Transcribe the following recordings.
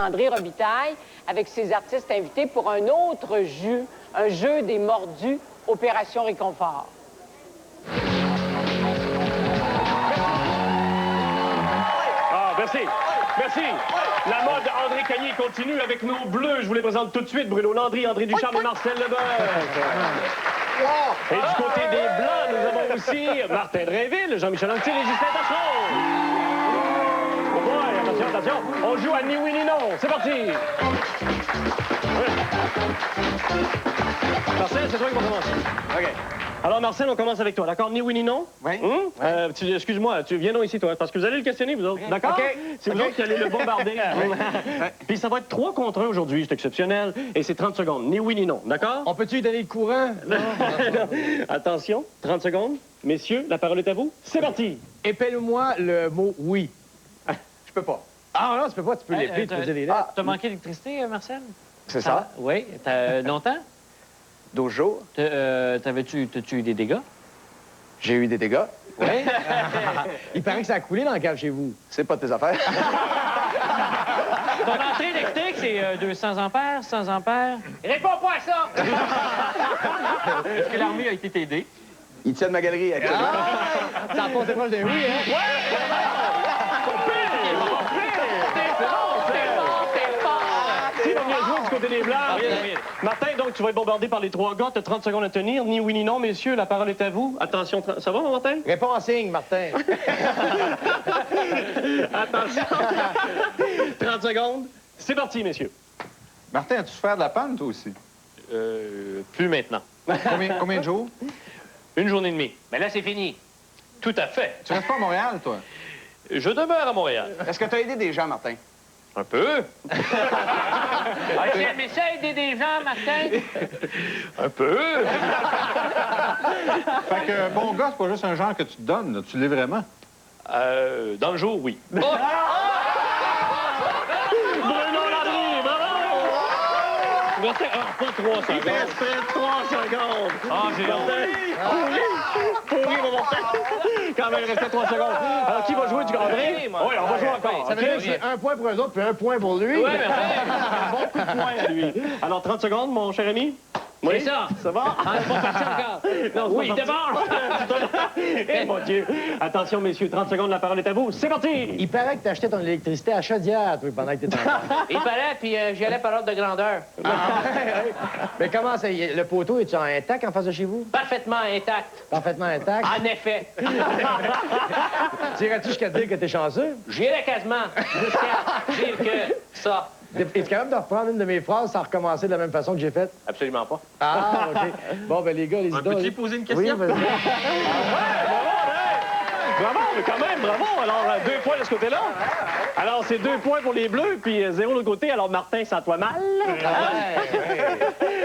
André Robitaille avec ses artistes invités pour un autre jeu, un jeu des mordus, Opération Réconfort. Ah, merci. Merci. La mode André Cagné continue avec nos bleus. Je vous les présente tout de suite. Bruno Landry, André Ducharme et Marcel Leboeuf. Et du côté des Blancs, nous avons aussi Martin Drainville, Jean-Michel Anctil et Justin Tachereau. Oh boy, attention, attention. On joue à ni oui ni non. C'est parti. Marcel, c'est toi qui vas commencer. OK. Alors, Marcel, on commence avec toi, d'accord? Ni oui ni non? Oui. Excuse-moi, tu viens donc ici, toi, parce que vous allez le questionner, vous autres. D'accord? OK. C'est vous autres qui allez le bombarder. Puis ça va être 3 contre 1 aujourd'hui, c'est exceptionnel. Et c'est 30 secondes. Ni oui ni non, d'accord? On peut-tu lui donner le courant? Non. Attention, 30 secondes. Messieurs, la parole est à vous. C'est parti! Épelle-moi le mot oui. Je peux pas. Ah non, tu peux pas, tu peux l'épeler, tu peux dire les lettres. T'as manqué d'électricité, Marcel? C'est ça. Oui. Longtemps? 12 jours. T'as-tu eu des dégâts? J'ai eu des dégâts. Oui. Il paraît que ça a coulé dans le cave chez vous. C'est pas de tes affaires. Ton entrée électrique, c'est 200 ampères, 100 ampères. Réponds pas à ça! Est-ce que l'armée a été aidée? Il tient de ma galerie actuellement. Ça a passé proche d'un oui, hein? Qui va venir jouer du côté des Blancs? Martin, donc, tu vas être bombardé par les 3 gars. Tu as 30 secondes à tenir. Ni oui ni non, messieurs, la parole est à vous. Attention, ça va, Martin? Réponds en signe, Martin. Attention. 30 secondes. C'est parti, messieurs. Martin, as-tu souffert de la panne, toi aussi? Plus maintenant. Combien de jours? 1 journée et demie. Mais là, c'est fini. Tout à fait. Tu restes pas à Montréal, toi? Je demeure à Montréal. Est-ce que tu as aidé des gens, Martin? Un peu. J'ai aimé ça aider des gens, Martin. Un peu. Fait que bon gars, c'est pas juste un genre que tu te donnes, là. Tu l'es vraiment. Dans le jour, oui. Bruno Landry, bravo! Martin, pas 3 secondes. Il reste près de 3 secondes. Ah, j'ai Martin, pourri, mon Martin. Quand même, il restait 3 secondes. Alors, qui va jouer du Grand Prix? Oui, on va jouer encore. Ça veut dire que c'est 1 point pour eux autres, puis 1 point pour lui. Oui, mais Un bon coup de poing à lui. Alors, 30 secondes, mon cher ami? Oui, c'est ça. Ça va? On n'est pas parti encore. Non, Oui, d'abord. Eh, mon Dieu. Attention, messieurs, 30 secondes, la parole est à vous. C'est parti! Il paraît que tu achetais ton électricité à Chaudière, toi, pendant que t'étais en Il fallait, puis j'y allais par ordre de grandeur. Mais comment ça? Le poteau, est-tu intact en face de chez vous? Parfaitement intact. Parfaitement intact? En effet. Dirais-tu jusqu'à dire que t'es chanceux? J'irais quasiment jusqu'à dire que ça. Es-tu capable de reprendre une de mes phrases sans recommencer de la même façon que j'ai faite? Absolument pas. Ah, OK. Bon, ben les gars, les idoles... Peux-tu poser une Oui, question? vas-y. Bravo, mais quand même, bravo. Alors, 2 points de ce côté-là. Alors, c'est 2 points pour les Bleus, puis 0 de l'autre côté. Alors, Martin, ça toi mal.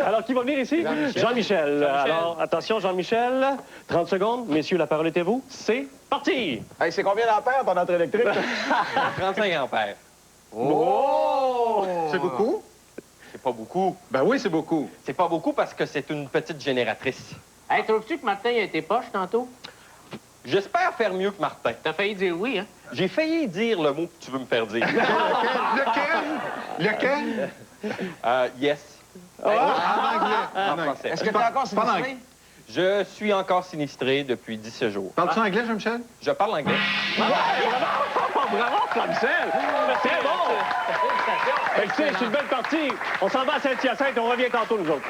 Alors, qui va venir ici? Jean-Michel. Alors, attention, Jean-Michel. 30 secondes. Messieurs, la parole est à vous. C'est parti! Hey, c'est combien d'ampères ton entrée électrique? 35 ampères. Oh! C'est beaucoup? C'est pas beaucoup. Ben oui, c'est beaucoup. C'est pas beaucoup parce que c'est une petite génératrice. Hey, trouves-tu que Martin a été poche tantôt? J'espère faire mieux que Martin. T'as failli dire oui, hein? J'ai failli dire le mot que tu veux me faire dire. Lequel? Yes. En anglais. En français. Est-ce que t'es encore Pas en sinistré? Je suis encore sinistré depuis 17 jours. Parles-tu anglais, Jean-Michel? Je parle anglais. Bravo, Jean-Michel! Très bon! Écoutez, c'est une belle partie. On s'en va à Saint-Hyacinthe et on revient tantôt, nous autres.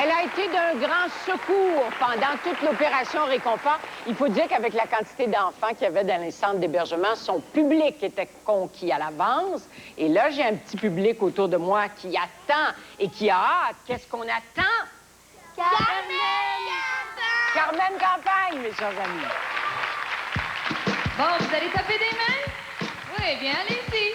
Elle a été d'un grand secours pendant toute l'opération Réconfort. Il faut dire qu'avec la quantité d'enfants qu'il y avait dans les centres d'hébergement, son public était conquis à l'avance. Et là, j'ai un petit public autour de moi qui attend et qui a hâte. Qu'est-ce qu'on attend? Carmen Campagne, mes chers amis. Bon, vous allez taper des mains? Oui, bien, allez-y.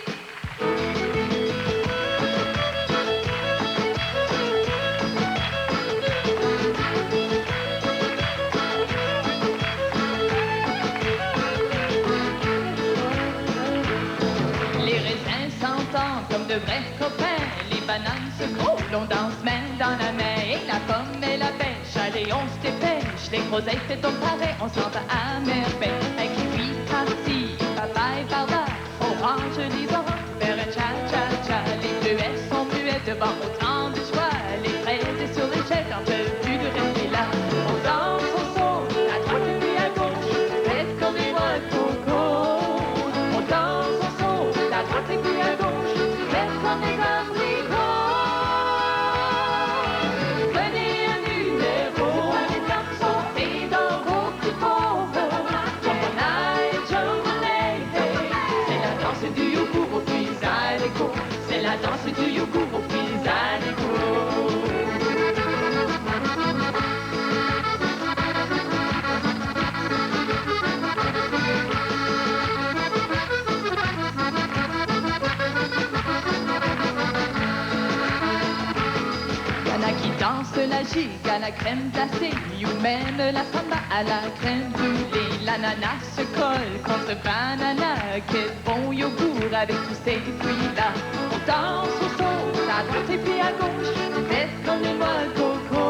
Les raisins s'entendent comme de vrais copains. Les bananes se frôlent, on danse main dans la main. Et la pomme et la pêche, allez, on se dépêche. Les groseilles fait au pareil, on s'en va à merveille. Avec les huîtres par-ci, par papaye par là, on range les bras, faire un cha-cha-cha. Les bleuets sont muets devant autant de choix, les fraises sur l'échelle n'en peuvent plus de rester là. On danse, on saute, à droite et puis à gauche, faites comme les noix de coco. On danse, on saute, à droite et puis à gauche, faites comme les abricots. Venez un numéro, sautez dans vos petits pots. Jambalaya, jambalaya, c'est la danse du yogourt au pizarrico. C'est la danse du yogourt au pizarrico. Y'en a qui dansent la gigue à la crème glacée, ou même la samba à la crème brûlée. L'ananas se colle contre banana, quel bon yogourt avec tous ces fruits-là. On danse, on saute, à droite et puis à gauche, faites comme les noix de coco.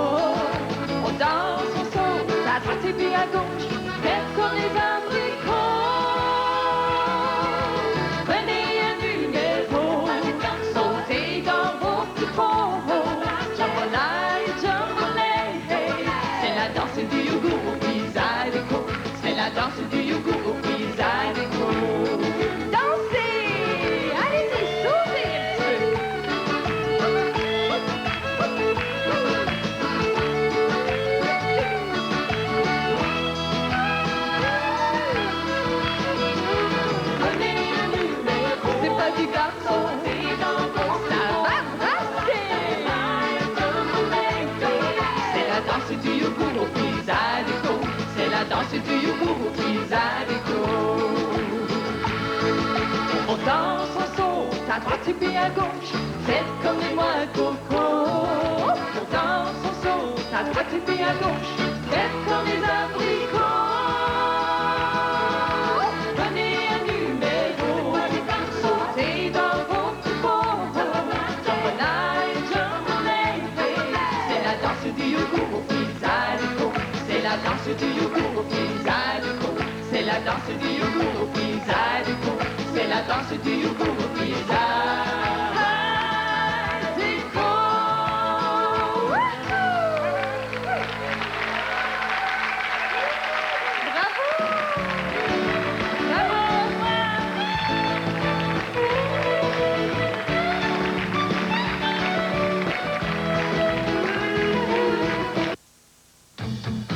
On danse, on saute, à droite et puis à gauche, faites comme les abricots. Prenez un numéro, sautez dans vos petits pots. Jambalaya, jambalaya, c'est la danse du yogourt au pizarrico. C'est la danse du yogourt au pizarrico. Dansez! Allez-y, sautez un petit peu. Prenez un numéro, c'est pas du garçon, c'est dans vos ça va brasser. C'est la danse du yogourt au pizarrico. C'est la danse du yogourt au pizarrico. On danse, on saute, à droite et puis à gauche, faites comme les noix de coco. On danse, on saute, à droite et puis à gauche, faites comme les abricots. Prenez un numéro, sautez dans vos petits pots. Jambalaya, jambalaya, c'est la danse du yogourt au pizarrico. C'est la danse du yogourt au pizarrico. C'est la danse du yogourt au pizarrico. C'est la danse du yogourt au pizarrico.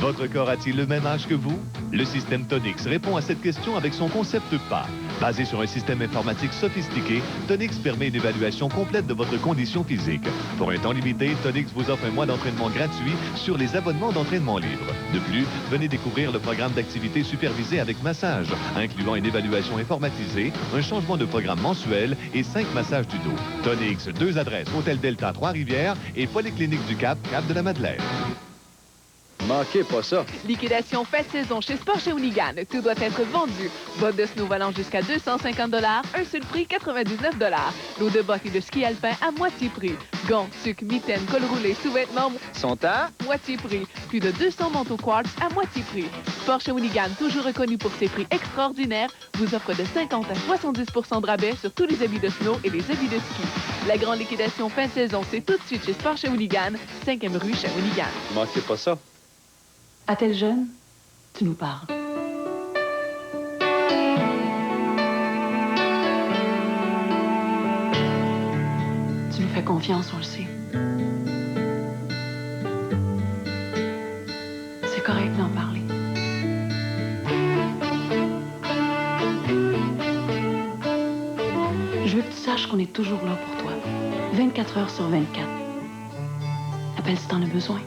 Votre corps a-t-il le même âge que vous? Le système Tonix répond à cette question avec son concept PA. Basé sur un système informatique sophistiqué, Tonix permet une évaluation complète de votre condition physique. Pour un temps limité, Tonix vous offre un mois d'entraînement gratuit sur les abonnements d'entraînement libre. De plus, venez découvrir le programme d'activité supervisé avec massage, incluant une évaluation informatisée, un changement de programme mensuel et 5 massages du dos. Tonix, 2 adresses, Hôtel Delta, Trois-Rivières et Polyclinique du Cap, Cap-de-la-Madeleine. Manquez pas ça. Liquidation fin de saison chez Sport Shawinigan. Tout doit être vendu. Bottes de snow valant jusqu'à 250 $, un seul prix 99 $. L'eau de bottes et de ski alpin à moitié prix. Gants, tucs, mitaines, col roulé, sous-vêtements, Sont à moitié prix. Plus de 200 manteaux quartz à moitié prix. Sport Shawinigan, toujours reconnu pour ses prix extraordinaires, vous offre de 50 à 70 % de rabais sur tous les habits de snow et les habits de ski. La grande liquidation fin de saison, c'est tout de suite chez Sport Shawinigan, 5e rue Shawinigan. Manquez pas ça. À tel jeune, tu nous parles. Tu nous fais confiance, on le sait. C'est correct d'en parler. Je veux que tu saches qu'on est toujours là pour toi. 24 heures sur 24. Appelle si t'en as besoin.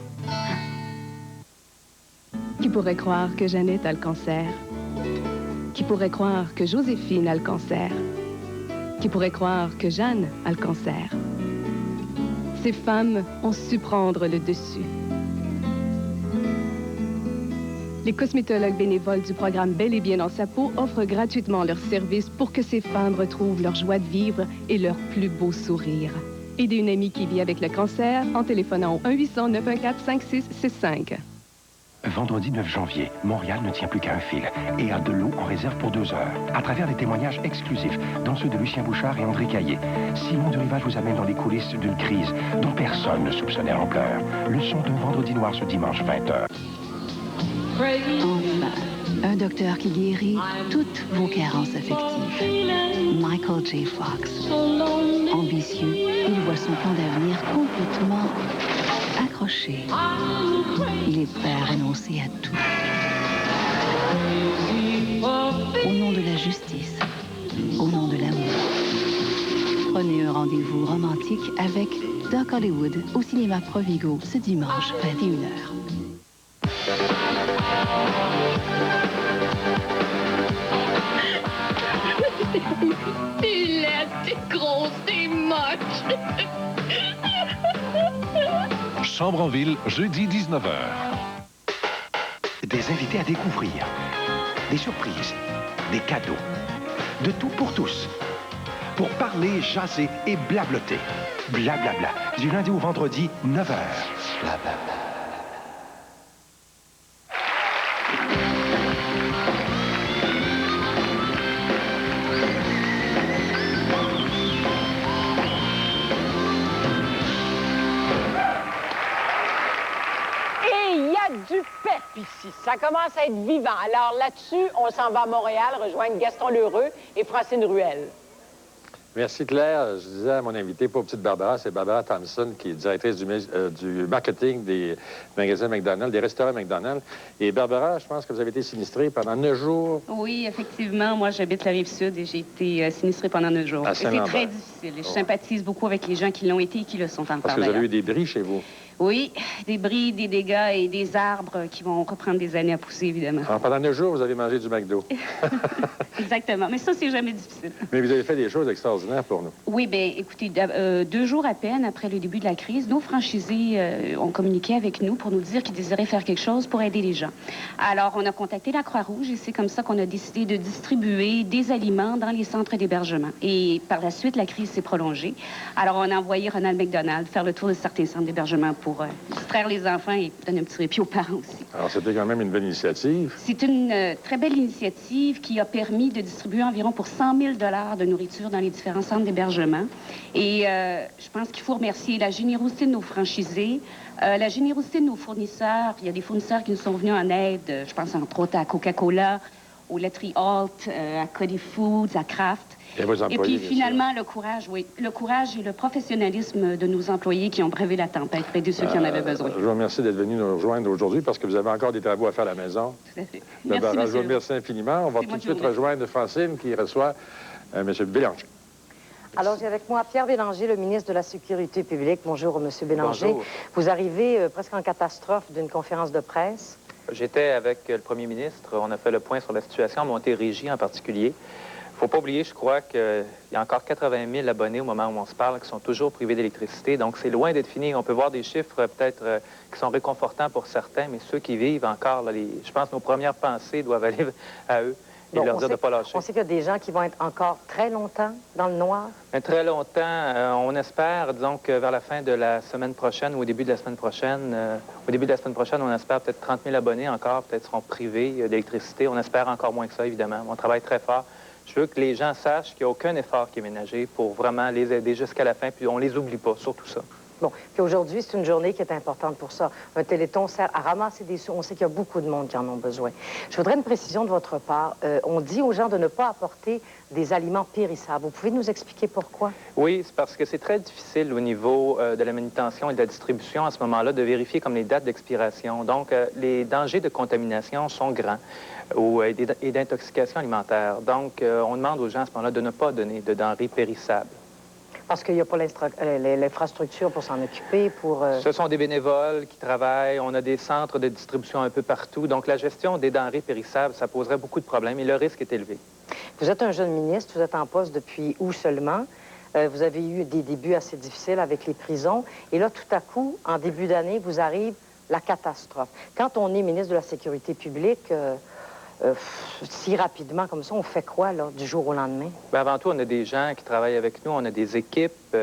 Qui pourrait croire que Jeannette a le cancer? Qui pourrait croire que Joséphine a le cancer? Qui pourrait croire que Jeanne a le cancer? Ces femmes ont su prendre le dessus. Les cosmétologues bénévoles du programme Bel et Bien dans sa peau offrent gratuitement leurs services pour que ces femmes retrouvent leur joie de vivre et leur plus beau sourire. Aidez une amie qui vit avec le cancer en téléphonant au 1-800-914-5665. Vendredi 9 janvier, Montréal ne tient plus qu'à un fil et a de l'eau en réserve pour 2 heures. À travers des témoignages exclusifs, dont ceux de Lucien Bouchard et André Caillé, Simon du Rivage vous amène dans les coulisses d'une crise dont personne ne soupçonnait l'ampleur. Leçon d'un vendredi noir ce dimanche 20h. Enfin, un docteur qui guérit toutes vos carences affectives. Michael J. Fox. Ambitieux, il voit son plan d'avenir complètement accroché. Il est prêt à renoncer à tout. Au nom de la justice, au nom de l'amour. Prenez un rendez-vous romantique avec Doc Hollywood au cinéma Provigo ce dimanche 21h. T'es laide, t'es grosse, t'es moche. Chambre en ville, jeudi 19h. Des invités à découvrir, des surprises, des cadeaux, de tout pour tous. Pour parler, jaser et blabloter. Blablabla. Du lundi au vendredi, 9h. Blablabla. Du pep ici. Ça commence à être vivant. Alors là-dessus, on s'en va à Montréal rejoindre Gaston Lheureux et Francine Ruel. Merci, Claire. Je disais à mon invité, pas petite Barbara, c'est Barbara Thompson, qui est directrice du marketing des magasins McDonald's, des restaurants McDonald's. Et Barbara, je pense que vous avez été sinistrée pendant 9 jours. Oui, effectivement. Moi, j'habite la Rive-Sud et j'ai été sinistrée pendant 9 jours. À Et c'est très difficile. Et je sympathise beaucoup avec les gens qui l'ont été et qui le sont encore. Parce que vous avez eu des bris chez vous. Oui, des bris, des dégâts et des arbres qui vont reprendre des années à pousser, évidemment. Alors, pendant 9 jours, vous avez mangé du McDo. Exactement. Mais ça, c'est jamais difficile. Mais vous avez fait des choses extraordinaires pour nous. Oui, bien, écoutez, 2 jours à peine après le début de la crise, nos franchisés ont communiqué avec nous pour nous dire qu'ils désiraient faire quelque chose pour aider les gens. Alors, on a contacté la Croix-Rouge et c'est comme ça qu'on a décidé de distribuer des aliments dans les centres d'hébergement. Et par la suite, la crise s'est prolongée. Alors, on a envoyé Ronald McDonald faire le tour de certains centres d'hébergement pour distraire les enfants et donner un petit répit aux parents aussi. Alors, c'était quand même une bonne initiative. C'est une très belle initiative qui a permis de distribuer environ pour 100 000 $ de nourriture dans les différents centres d'hébergement. Et je pense qu'il faut remercier la générosité de nos franchisés, la générosité de nos fournisseurs. Il y a des fournisseurs qui nous sont venus en aide, je pense entre autres à Coca-Cola, au Laiterie Alt, à Cody Foods, à Kraft. Et puis finalement, le courage et le professionnalisme de nos employés qui ont bravé la tempête pour aider ceux qui en avaient besoin. Je vous remercie d'être venu nous rejoindre aujourd'hui parce que vous avez encore des travaux à faire à la maison. Tout à fait. Merci, je vous remercie infiniment. On va tout de suite rejoindre Francine qui reçoit M. Bélanger. Alors, j'ai avec moi Pierre Bélanger, le ministre de la Sécurité publique. Bonjour, M. Bélanger. Bonjour. Vous arrivez presque en catastrophe d'une conférence de presse. J'étais avec le premier ministre. On a fait le point sur la situation à Montérégie en particulier. Il ne faut pas oublier, je crois, qu'il y a encore 80 000 abonnés au moment où on se parle qui sont toujours privés d'électricité. Donc, c'est loin d'être fini. On peut voir des chiffres peut-être qui sont réconfortants pour certains, mais ceux qui vivent encore, là, je pense que nos premières pensées doivent aller à eux et leur dire de ne pas lâcher. On sait qu'il y a des gens qui vont être encore très longtemps dans le noir. Mais très longtemps. On espère, disons que vers la fin de la semaine prochaine ou au début de la semaine prochaine, on espère peut-être 30 000 abonnés encore, peut-être seront privés d'électricité. On espère encore moins que ça, évidemment. On travaille très fort. Je veux que les gens sachent qu'il n'y a aucun effort qui est ménagé pour vraiment les aider jusqu'à la fin, puis on les oublie pas, surtout ça. Bon, puis aujourd'hui, c'est une journée qui est importante pour ça. Un téléthon sert à ramasser des sous. On sait qu'il y a beaucoup de monde qui en ont besoin. Je voudrais une précision de votre part. On dit aux gens de ne pas apporter des aliments périssables. Vous pouvez nous expliquer pourquoi? Oui, c'est parce que c'est très difficile au niveau de la manutention et de la distribution à ce moment-là de vérifier comme les dates d'expiration. Donc, les dangers de contamination sont grands et d'intoxication alimentaire. Donc, on demande aux gens à ce moment-là de ne pas donner de denrées périssables. Parce qu'il n'y a pas l'infrastructure pour s'en occuper, pour... Ce sont des bénévoles qui travaillent. On a des centres de distribution un peu partout. Donc, la gestion des denrées périssables, ça poserait beaucoup de problèmes et le risque est élevé. Vous êtes un jeune ministre, vous êtes en poste depuis août seulement. Vous avez eu des débuts assez difficiles avec les prisons. Et là, tout à coup, en début d'année, vous arrive la catastrophe. Quand on est ministre de la Sécurité publique... si rapidement comme ça, on fait quoi, là, du jour au lendemain? Bien, avant tout, on a des gens qui travaillent avec nous, on a des équipes.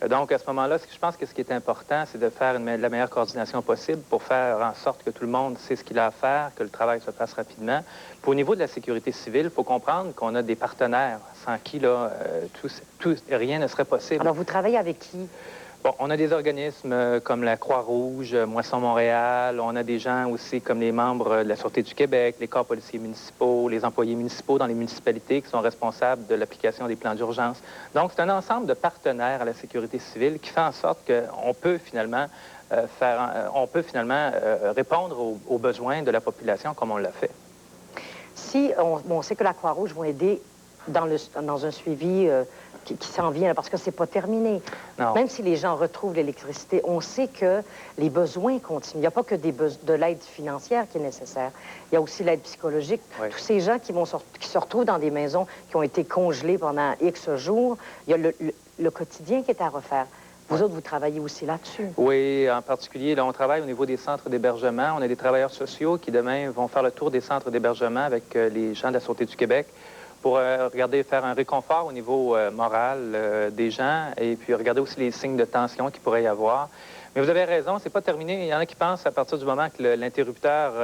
Donc, à ce moment-là, je pense que ce qui est important, c'est de faire la meilleure coordination possible pour faire en sorte que tout le monde sait ce qu'il a à faire, que le travail se fasse rapidement. Puis, au niveau de la sécurité civile, il faut comprendre qu'on a des partenaires sans qui, là, rien ne serait possible. Alors, vous travaillez avec qui? Bon, on a des organismes comme la Croix-Rouge, Moisson Montréal. On a des gens aussi comme les membres de la Sûreté du Québec, les corps policiers municipaux, les employés municipaux dans les municipalités qui sont responsables de l'application des plans d'urgence. Donc, c'est un ensemble de partenaires à la sécurité civile qui fait en sorte qu'on peut finalement répondre aux besoins de la population comme on l'a fait. Si on sait que la Croix-Rouge va aider dans un suivi qui s'en vient, parce que c'est pas terminé. Non. Même si les gens retrouvent l'électricité, on sait que les besoins continuent. Il n'y a pas que de l'aide financière qui est nécessaire. Il y a aussi l'aide psychologique. Oui. Tous ces gens qui se retrouvent dans des maisons qui ont été congelées pendant X jours, il y a le quotidien qui est à refaire. Vous autres, vous travaillez aussi là-dessus. Oui, en particulier, là, on travaille au niveau des centres d'hébergement. On a des travailleurs sociaux qui, demain, vont faire le tour des centres d'hébergement avec les gens de la Sûreté du Québec pour faire un réconfort au niveau moral des gens et puis regarder aussi les signes de tension qu'il pourrait y avoir. Mais vous avez raison, c'est pas terminé. Il y en a qui pensent à partir du moment que l'interrupteur,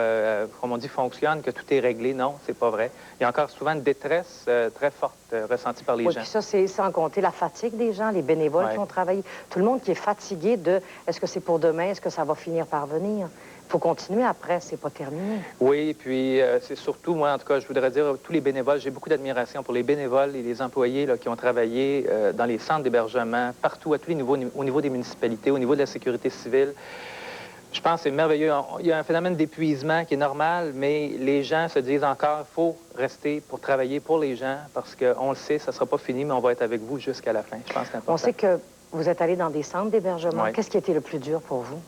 comme on dit, fonctionne, que tout est réglé. Non, c'est pas vrai. Il y a encore souvent une détresse très forte ressentie par les gens. Puis ça, c'est sans compter la fatigue des gens, les bénévoles qui ont travaillé. Tout le monde qui est fatigué de est-ce que c'est pour demain, est-ce que ça va finir par venir? Il faut continuer après, c'est pas terminé. Oui, puis c'est surtout, moi, en tout cas, je voudrais dire, tous les bénévoles, j'ai beaucoup d'admiration pour les bénévoles et les employés là, qui ont travaillé dans les centres d'hébergement, partout, à tous les niveaux, au niveau des municipalités, au niveau de la sécurité civile. Je pense que c'est merveilleux. Il y a un phénomène d'épuisement qui est normal, mais les gens se disent encore, il faut rester pour travailler pour les gens, parce qu'on le sait, ça ne sera pas fini, mais on va être avec vous jusqu'à la fin. Je pense que c'est important. On sait que vous êtes allé dans des centres d'hébergement. Oui. Qu'est-ce qui a été le plus dur pour vous?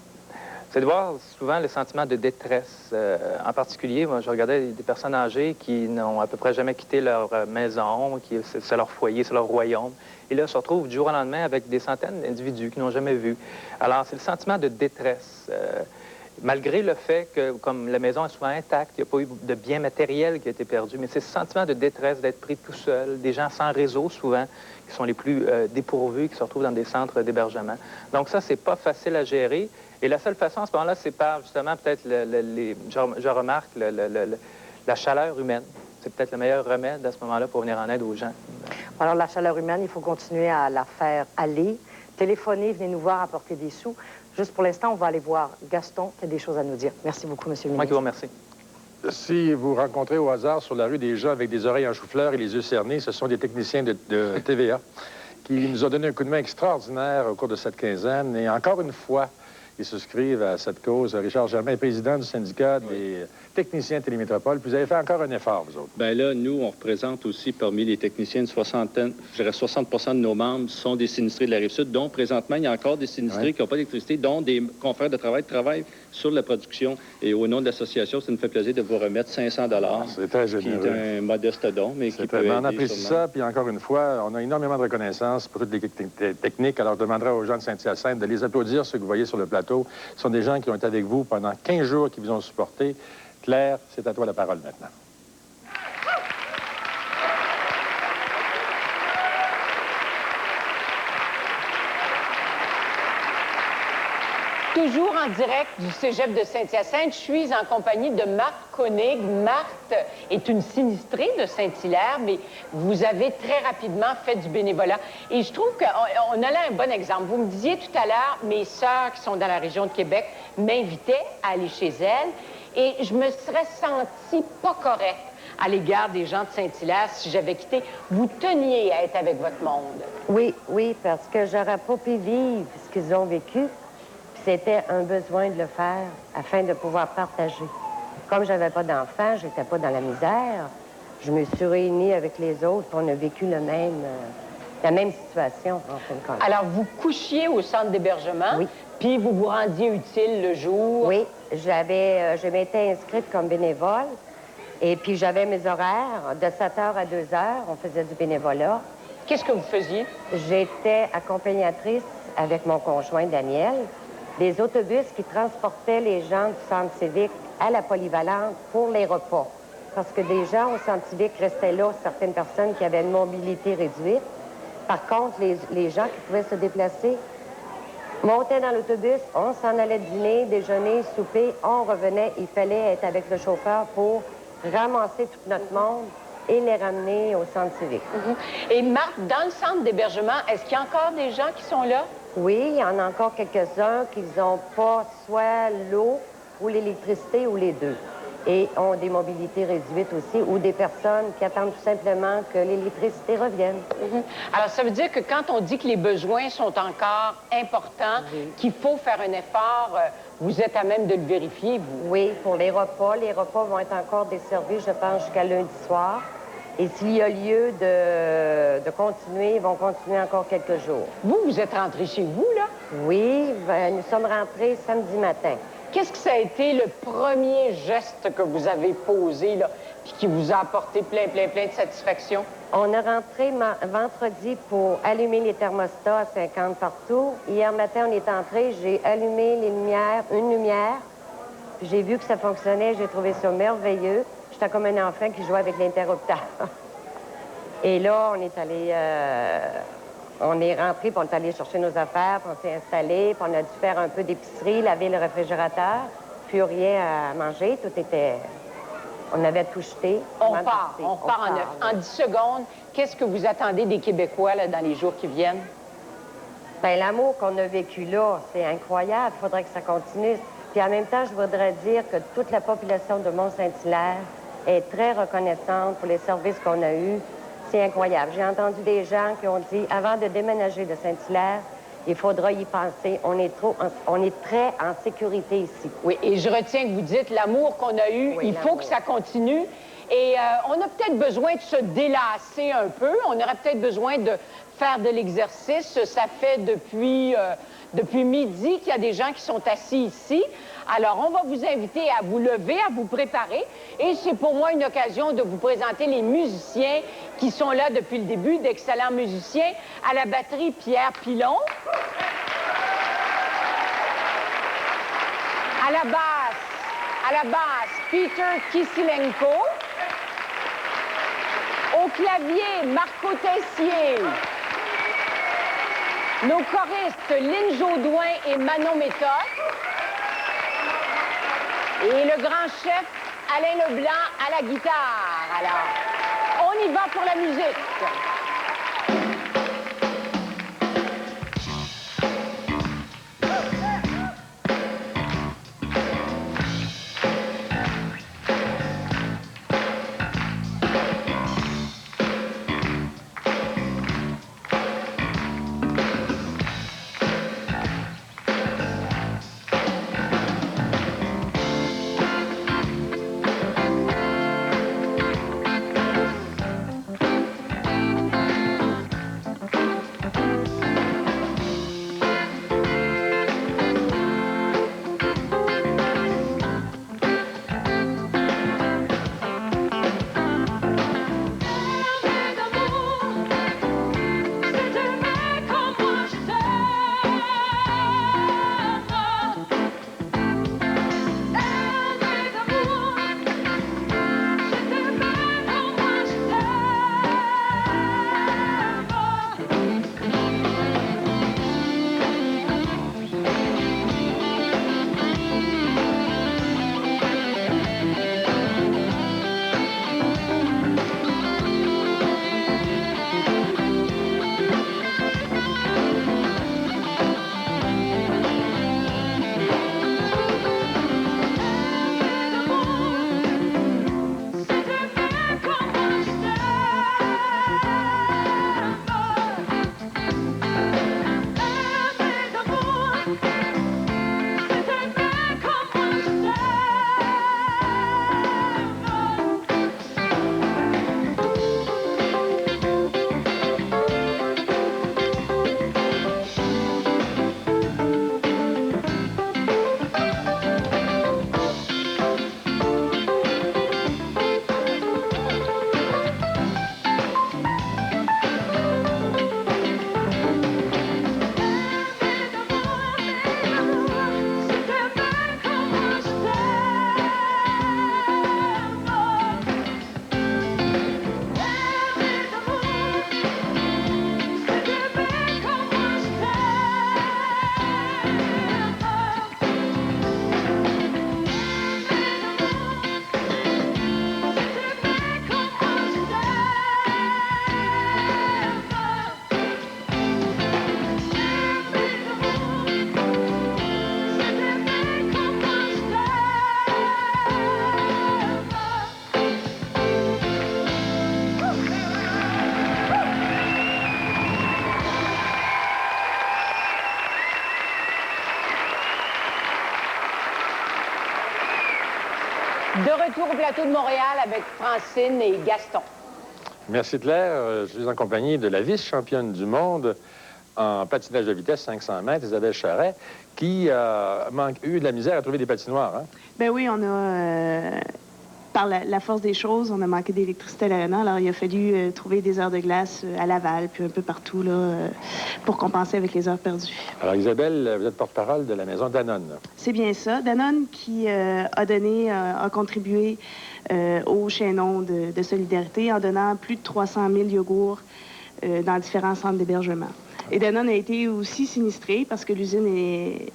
C'est de voir souvent le sentiment de détresse. En particulier, moi, je regardais des personnes âgées qui n'ont à peu près jamais quitté leur maison, c'est leur foyer, c'est leur royaume. Et là, se retrouvent du jour au lendemain avec des centaines d'individus qu'ils n'ont jamais vus. Alors, c'est le sentiment de détresse. Malgré le fait que, comme la maison est souvent intacte, il n'y a pas eu de bien matériel qui a été perdu, mais c'est ce sentiment de détresse, d'être pris tout seul, des gens sans réseau souvent, qui sont les plus dépourvus, qui se retrouvent dans des centres d'hébergement. Donc ça, c'est pas facile à gérer. Et la seule façon, à ce moment-là, c'est par, justement, peut-être, je remarque, la chaleur humaine. C'est peut-être le meilleur remède à ce moment-là pour venir en aide aux gens. Alors, la chaleur humaine, il faut continuer à la faire aller. Téléphonez, venez nous voir, apporter des sous. Juste pour l'instant, on va aller voir Gaston qui a des choses à nous dire. Merci beaucoup, Monsieur le ministre. Moi qui vous remercie. Si vous rencontrez au hasard sur la rue des gens avec des oreilles en chou-fleur et les yeux cernés, ce sont des techniciens de TVA qui nous ont donné un coup de main extraordinaire au cours de cette quinzaine. Et encore une fois, ils souscrivent à cette cause. Richard Germain est président du syndicat des techniciens Télémétropole. Puis vous avez fait encore un effort, vous autres. Bien là, nous, on représente aussi parmi les techniciens une soixantaine, je dirais 60 de nos membres sont des sinistrés de la Rive-Sud, dont présentement, il y a encore des sinistrés qui n'ont pas d'électricité, dont des confrères de travail sur la production. Et au nom de l'association, ça nous fait plaisir de vous remettre 500 $. C'est très généreux. Qui est un modeste don, mais qui peut aider. On apprécie ça, puis encore une fois, on a énormément de reconnaissance pour toutes les techniques. Alors, je demanderai aux gens de Saint-Hyacinthe de les applaudir, ceux que vous voyez sur le plateau. Ce sont des gens qui ont été avec vous pendant 15 jours, qui vous ont supporté. Claire, c'est à toi la parole maintenant. Toujours en direct du Cégep de Saint-Hyacinthe, je suis en compagnie de Marthe Koenig. Marthe est une sinistrée de Saint-Hilaire, mais vous avez très rapidement fait du bénévolat. Et je trouve qu'on a là un bon exemple. Vous me disiez tout à l'heure, mes sœurs qui sont dans la région de Québec m'invitaient à aller chez elles et je me serais sentie pas correcte à l'égard des gens de Saint-Hilaire si j'avais quitté. Vous teniez à être avec votre monde. Oui, oui, parce que j'aurais pas pu vivre ce qu'ils ont vécu. C'était un besoin de le faire afin de pouvoir partager. Comme j'avais pas d'enfants, j'étais pas dans la misère, je me suis réunie avec les autres, puis on a vécu la même situation, en fin de compte. Alors, vous couchiez au centre d'hébergement, puis vous vous rendiez utile le jour? Oui, je m'étais inscrite comme bénévole, et puis j'avais mes horaires. De 7h à 2h, on faisait du bénévolat. Qu'est-ce que vous faisiez? J'étais accompagnatrice avec mon conjoint Daniel, des autobus qui transportaient les gens du centre civique à la polyvalente pour les repas. Parce que des gens au centre civique restaient là, certaines personnes qui avaient une mobilité réduite. Par contre, les gens qui pouvaient se déplacer montaient dans l'autobus, on s'en allait dîner, déjeuner, souper, on revenait. Il fallait être avec le chauffeur pour ramasser tout notre monde et les ramener au centre civique. Et Marthe, dans le centre d'hébergement, est-ce qu'il y a encore des gens qui sont là? Oui, il y en a encore quelques-uns qui n'ont pas soit l'eau ou l'électricité ou les deux. Et ont des mobilités réduites aussi, ou des personnes qui attendent tout simplement que l'électricité revienne. Alors, ça veut dire que quand on dit que les besoins sont encore importants, qu'il faut faire un effort, vous êtes à même de le vérifier, vous? Oui, pour les repas vont être encore desservis, je pense, jusqu'à lundi soir. Et s'il y a lieu de continuer, ils vont continuer encore quelques jours. Vous êtes rentrés chez vous, là? Oui, nous sommes rentrés samedi matin. Qu'est-ce que ça a été le premier geste que vous avez posé, là, puis qui vous a apporté plein de satisfaction? On est rentré vendredi pour allumer les thermostats à 50 partout. Hier matin, on est entré, j'ai allumé les lumières, une lumière, puis j'ai vu que ça fonctionnait, j'ai trouvé ça merveilleux. J'étais comme un enfant qui jouait avec l'interrupteur. Et là, on est allé... On est rentré, puis on est allé chercher nos affaires, puis on s'est installé, puis on a dû faire un peu d'épicerie, laver le réfrigérateur, puis rien à manger, tout était... On avait tout jeté. On part en neuf. En 10 secondes, qu'est-ce que vous attendez des Québécois là, dans les jours qui viennent? Bien, l'amour qu'on a vécu là, c'est incroyable. Il faudrait que ça continue. Puis en même temps, je voudrais dire que toute la population de Mont-Saint-Hilaire est très reconnaissante pour les services qu'on a eus. C'est incroyable. J'ai entendu des gens qui ont dit, avant de déménager de Saint-Hilaire, il faudra y penser. On est très en sécurité ici. Oui, et je retiens que vous dites l'amour qu'on a eu, il faut que ça continue. Et on a peut-être besoin de se délasser un peu. On aurait peut-être besoin de faire de l'exercice. Ça fait depuis midi qu'il y a des gens qui sont assis ici. Alors, on va vous inviter à vous lever, à vous préparer. Et c'est pour moi une occasion de vous présenter les musiciens qui sont là depuis le début, d'excellents musiciens. À la batterie, Pierre Pilon. À la basse, Peter Kisilenko. Au clavier, Marco Tessier. Nos choristes, Lynn Jaudoin et Manon Méthode. Et le grand chef, Alain Leblanc, à la guitare. Alors, on y va pour la musique. retour au plateau de Montréal avec Francine et Gaston. Merci Claire. Je suis en compagnie de la vice-championne du monde en patinage de vitesse 500 mètres, Isabelle Charret, qui a eu de la misère à trouver des patinoires. Hein? Ben oui, on a... par la force des choses, on a manqué d'électricité à l'aréna. Alors, il a fallu trouver des heures de glace à Laval, puis un peu partout, là, pour compenser avec les heures perdues. Alors, Isabelle, vous êtes porte-parole de la maison Danone. C'est bien ça. Danone qui a contribué au chaînon de solidarité en donnant plus de 300 000 yogourts dans différents centres d'hébergement. Et Danone a été aussi sinistré parce que l'usine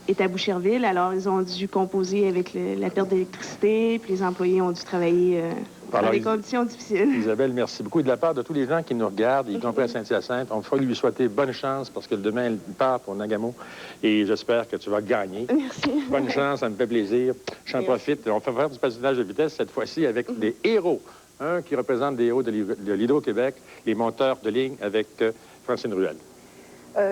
est à Boucherville. Alors, ils ont dû composer avec la perte d'électricité, puis les employés ont dû travailler dans des conditions difficiles. Isabelle, merci beaucoup. Et de la part de tous les gens qui nous regardent, y compris à Saint-Hyacinthe, on va lui souhaiter bonne chance parce que demain, il part pour Nagamo. Et j'espère que tu vas gagner. Merci. Bonne chance, ça me fait plaisir. J'en profite. On fait faire du patinage de vitesse cette fois-ci avec des héros. Un qui représente des héros de l'Hydro-Québec, les monteurs de ligne avec Francine Ruel.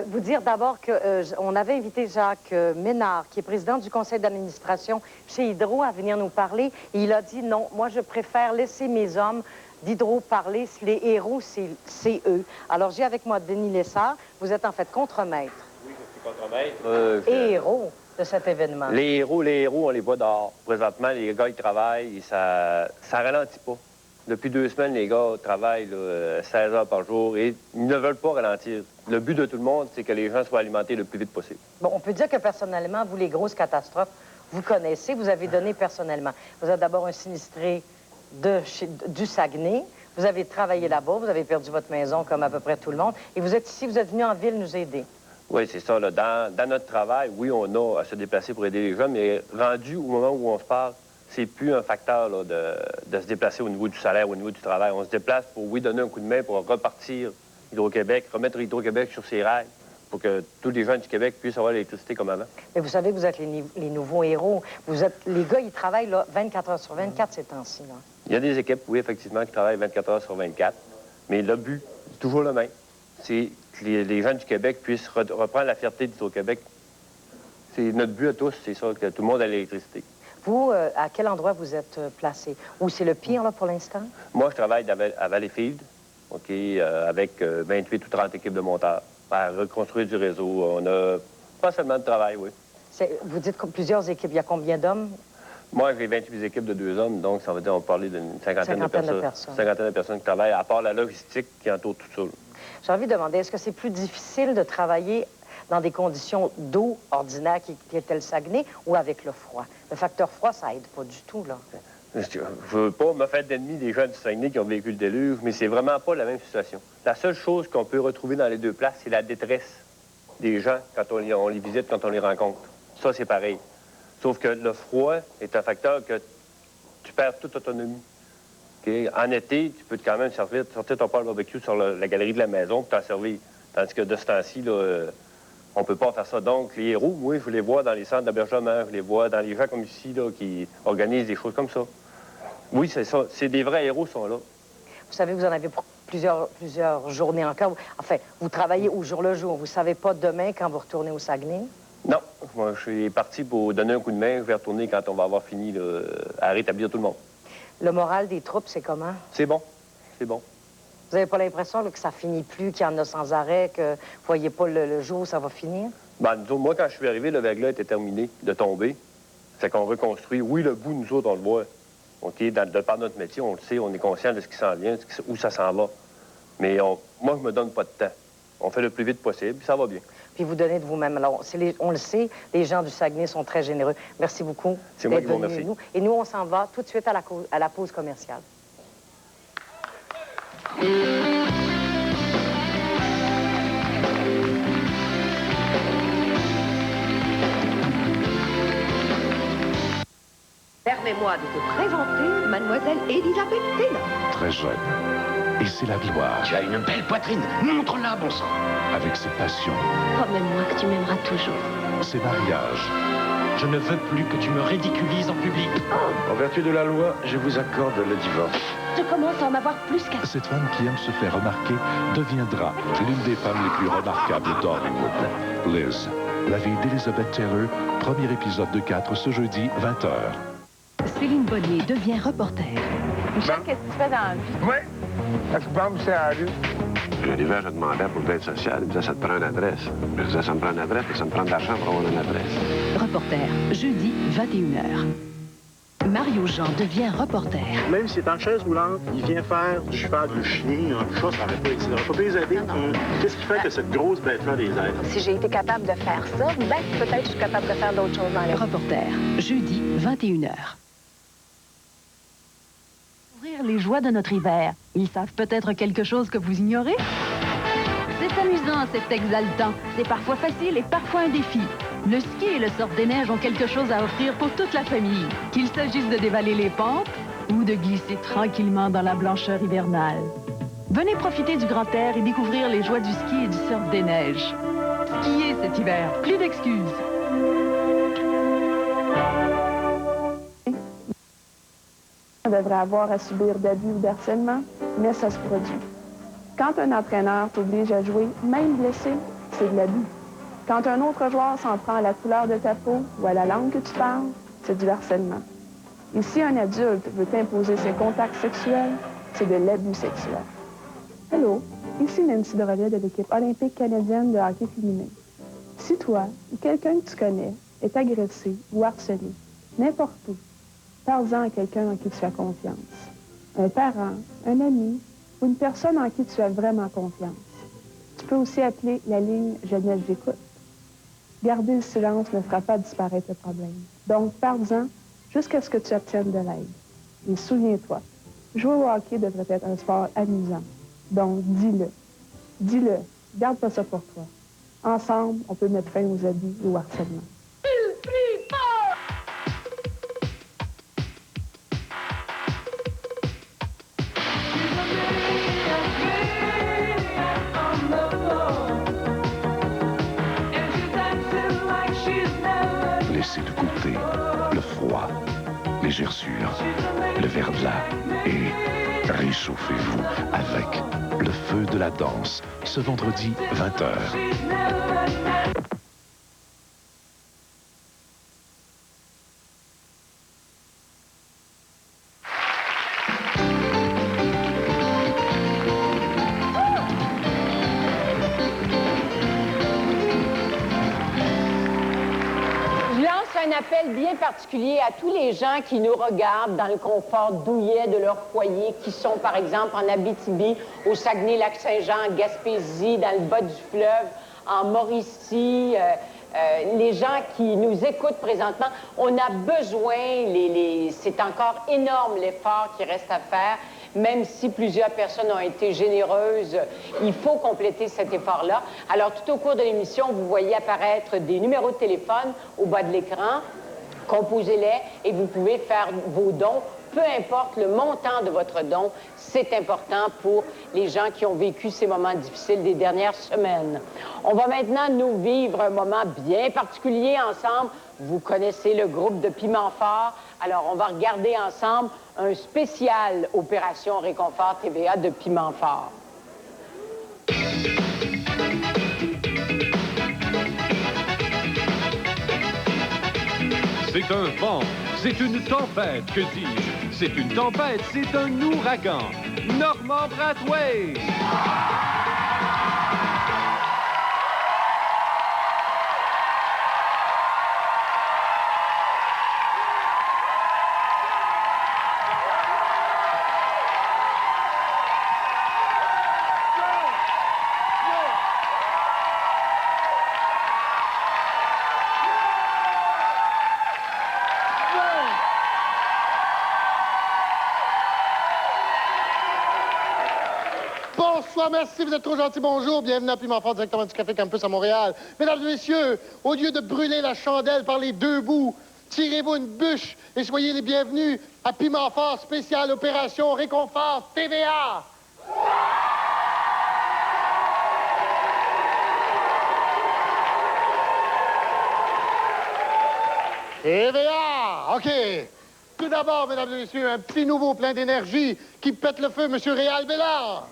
Vous dire d'abord qu'on avait invité Jacques Ménard, qui est président du conseil d'administration chez Hydro, à venir nous parler. Et il a dit non, moi je préfère laisser mes hommes d'Hydro parler. Les héros, c'est eux. Alors j'ai avec moi Denis Lessard. Vous êtes en fait contremaître. Oui, je suis contremaître. Et héros de cet événement. Les héros, on les voit dehors. Présentement, les gars, ils travaillent et ça ralentit pas. Depuis 2 semaines, les gars travaillent là, 16 heures par jour et ils ne veulent pas ralentir. Le but de tout le monde, c'est que les gens soient alimentés le plus vite possible. Bon, on peut dire que personnellement, vous, les grosses catastrophes, vous connaissez, vous avez donné personnellement. Vous êtes d'abord un sinistré du Saguenay. Vous avez travaillé là-bas, vous avez perdu votre maison comme à peu près tout le monde. Et vous êtes ici, vous êtes venu en ville nous aider. Oui, c'est ça. Là. Dans notre travail, oui, on a à se déplacer pour aider les gens, mais rendu au moment où on se parle, c'est plus un facteur là, de se déplacer au niveau du salaire, au niveau du travail. On se déplace pour, oui, donner un coup de main pour repartir Hydro-Québec, remettre Hydro-Québec sur ses rails pour que tous les gens du Québec puissent avoir l'électricité comme avant. Mais vous savez, vous êtes les nouveaux héros. Les gars, ils travaillent là, 24 heures sur 24 ces temps-ci. Il y a des équipes, oui, effectivement, qui travaillent 24 heures sur 24. Mais le but, c'est toujours le même. C'est que les gens du Québec puissent reprendre la fierté d'Hydro-Québec. C'est notre but à tous, c'est ça, que tout le monde ait l'électricité. Vous, à quel endroit vous êtes placé? Où c'est le pire, là, pour l'instant? Moi, je travaille à Valleyfield, OK, avec 28 ou 30 équipes de monteurs, à reconstruire du réseau. On a pas seulement de travail, oui. Vous dites plusieurs équipes. Il y a combien d'hommes? Moi, j'ai 28 équipes de 2 hommes, donc ça veut dire qu'on peut parler d'une cinquantaine de personnes qui travaillent, à part la logistique qui entoure tout ça. J'ai envie de demander, est-ce que c'est plus difficile de travailler dans des conditions d'eau ordinaires qui étaient le Saguenay ou avec le froid? Le facteur froid, ça aide pas du tout, là. Je veux pas me faire d'ennemis des gens du Saguenay qui ont vécu le déluge, mais c'est vraiment pas la même situation. La seule chose qu'on peut retrouver dans les deux places, c'est la détresse des gens quand on les visite, quand on les rencontre. Ça, c'est pareil. Sauf que le froid est un facteur que tu perds toute autonomie. Okay? En été, tu peux quand même sortir ton pâle barbecue sur la galerie de la maison pour t'en servir. Tandis que de ce temps-ci, là, on peut pas faire ça. Donc, les héros, oui, je les vois dans les centres d'hébergement, je les vois dans les gens comme ici, là, qui organisent des choses comme ça. Oui, c'est ça. C'est des vrais héros qui sont là. Vous savez, vous en avez pour plusieurs journées encore. Enfin, vous travaillez au jour le jour. Vous savez pas demain quand vous retournez au Saguenay? Non. Moi, je suis parti pour donner un coup de main. Je vais retourner quand on va avoir fini là, à rétablir tout le monde. Le moral des troupes, c'est comment? C'est bon. C'est bon. Vous n'avez pas l'impression que ça finit plus, qu'il y en a sans arrêt, que vous ne voyez pas le jour où ça va finir? Ben, moi, quand je suis arrivé, le verglas était terminé de tomber. C'est qu'on reconstruit. Oui, le bout, nous autres, on le voit. OK, de par notre métier, on le sait, on est conscient de ce qui s'en vient, où ça s'en va. Mais moi, je me donne pas de temps. On fait le plus vite possible, puis ça va bien. Puis vous donnez de vous-même. Alors, on le sait, les gens du Saguenay sont très généreux. Merci beaucoup. C'est moi qui vous remercie. Et nous, on s'en va tout de suite à la pause commerciale. Permets-moi de te présenter Mademoiselle Elisabeth Taylor. Très jeune. Et c'est la gloire. Tu as une belle poitrine. Montre-la, bon sang. Avec ses passions. Promets-moi que tu m'aimeras toujours. Ses mariages. Je ne veux plus que tu me ridiculises en public. En vertu de la loi, je vous accorde le divorce. Je commence à en avoir plus qu'à... Cette femme qui aime se faire remarquer deviendra l'une des femmes les plus remarquables d'Hollywood. Liz, la vie d'Elizabeth Taylor, premier épisode de 4 ce jeudi, 20h. Céline Bonnier devient reporter. Michel, qu'est-ce que tu fais dans la vie? Oui. La banque, c'est à la rue. L'hiver, je demandais pour l'aide sociale. Il me disait, ça te prend une adresse. Je disais, ça me prend une adresse et ça me prend de l'argent pour avoir une adresse. Reporter, jeudi, 21h. Mario Jean devient reporter. Même s'il est en chaise roulante, il vient faire du cheval, du chien, un chat, ça n'aurait pas été. Ça n'aurait pas pu les aider. Qu'est-ce qui fait que cette grosse bête-là les aide? Si j'ai été capable de faire ça, ben peut-être je suis capable de faire d'autres choses dans la vie. Reporter, jeudi, 21h. Ouvrir les joies de notre hiver. Ils savent peut-être quelque chose que vous ignorez? C'est amusant, c'est exaltant. C'est parfois facile et parfois un défi. Le ski et le surf des neiges ont quelque chose à offrir pour toute la famille. Qu'il s'agisse de dévaler les pentes ou de glisser tranquillement dans la blancheur hivernale. Venez profiter du grand air et découvrir les joies du ski et du surf des neiges. Skier cet hiver, plus d'excuses. On devrait avoir à subir d'abus ou d'harcèlement, mais ça se produit. Quand un entraîneur t'oblige à jouer, même blessé, c'est de l'abus. Quand un autre joueur s'en prend à la couleur de ta peau ou à la langue que tu parles, c'est du harcèlement. Et si un adulte veut t'imposer ses contacts sexuels, c'est de l'abus sexuel. Hello, ici Nancy Drolet de l'équipe olympique canadienne de hockey féminin. Si toi ou quelqu'un que tu connais est agressé ou harcelé, n'importe où, parle-en à quelqu'un en qui tu as confiance. Un parent, un ami ou une personne en qui tu as vraiment confiance. Tu peux aussi appeler la ligne « Jeunesse j'écoute ». Garder le silence ne fera pas disparaître le problème. Donc, parle-en jusqu'à ce que tu obtiennes de l'aide. Et souviens-toi, jouer au hockey devrait être un sport amusant. Donc, dis-le. Dis-le. Garde pas ça pour toi. Ensemble, on peut mettre fin aux abus et au harcèlement. Laissez de côté le froid, les gerçures, le verglas et réchauffez-vous avec le feu de la danse ce vendredi 20h. Un appel bien particulier à tous les gens qui nous regardent dans le confort douillet de leur foyer, qui sont, par exemple, en Abitibi, au Saguenay-Lac-Saint-Jean, en Gaspésie, dans le bas du fleuve, en Mauricie, les gens qui nous écoutent présentement. On a besoin, c'est encore énorme l'effort qui reste à faire. Même si plusieurs personnes ont été généreuses, il faut compléter cet effort-là. Alors, tout au cours de l'émission, vous voyez apparaître des numéros de téléphone au bas de l'écran. Composez-les et vous pouvez faire vos dons. Peu importe le montant de votre don, c'est important pour les gens qui ont vécu ces moments difficiles des dernières semaines. On va maintenant nous vivre un moment bien particulier ensemble. Vous connaissez le groupe de Piment Fort. Alors, on va regarder ensemble un spécial Opération Réconfort TVA de Piment Fort. C'est un vent, c'est une tempête, que dis-je? C'est une tempête, c'est un ouragan. Normand Brathwaite! Bonsoir, merci, vous êtes trop gentils, bonjour. Bienvenue à Piment Fort, directement du Café Campus à Montréal. Mesdames et messieurs, au lieu de brûler la chandelle par les deux bouts, tirez-vous une bûche et soyez les bienvenus à Piment Fort, spécial Opération Réconfort TVA. TVA, OK. Tout d'abord, mesdames et messieurs, un petit nouveau plein d'énergie qui pète le feu, Monsieur Réal Bellard.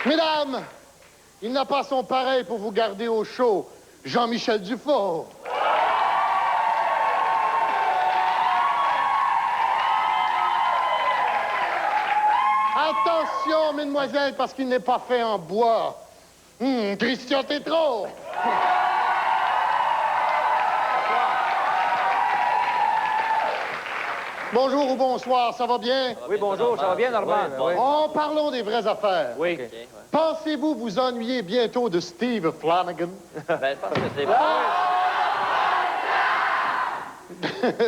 Mesdames, Il n'a pas son pareil pour vous garder au chaud. Jean-Michel Dufault. Attention, mesdemoiselles, parce qu'il n'est pas fait en bois. Christian Tétrault. Bonjour ou bonsoir, ça va bien? Oui, bonjour, ça va bien, Normand? Oui. Oh, parlons des vraies affaires. Oui. Pensez-vous vous ennuyer bientôt de Steve Flanagan? Ben, je pense que c'est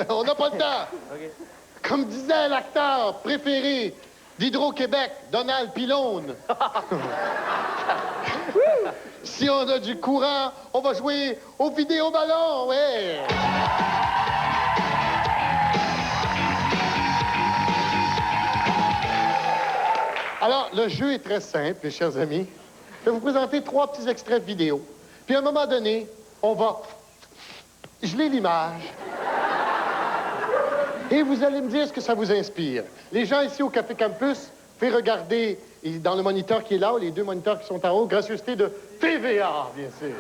On n'a pas le temps. Comme disait l'acteur préféré d'Hydro-Québec, Donald Pilone. Si on a du courant, on va jouer au vidéoballon, ouais. Alors, le jeu est très simple, mes chers amis. Je vais vous présenter 3 petits extraits vidéo. Puis à un moment donné, on va geler l'image. Et vous allez me dire ce que ça vous inspire. Les gens ici au Café Campus, faites regarder dans le moniteur qui est là, les 2 moniteurs qui sont en haut, gracieuseté de TVA, bien sûr.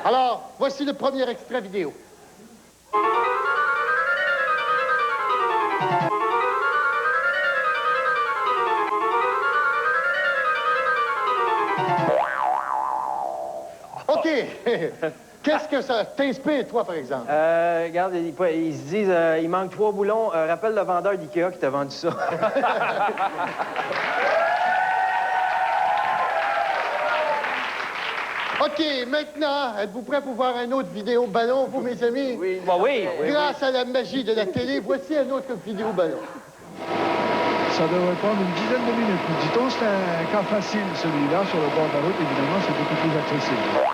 Alors, voici le premier extrait vidéo. OK. Qu'est-ce que ça t'inspire, toi, par exemple? Regarde, ils se disent, il manque 3 boulons. Rappelle le vendeur d'IKEA qui t'a vendu ça. OK, maintenant, êtes-vous prêts pour voir un autre vidéo ballon, vous, mes amis? Oui. Bah oui. Grâce à la magie de la télé, voici un autre vidéo ballon. Ça devrait prendre une dizaine de minutes, nous dit-on. C'est un cas facile, celui-là, sur le bord de la route. Évidemment, c'est beaucoup plus accessible.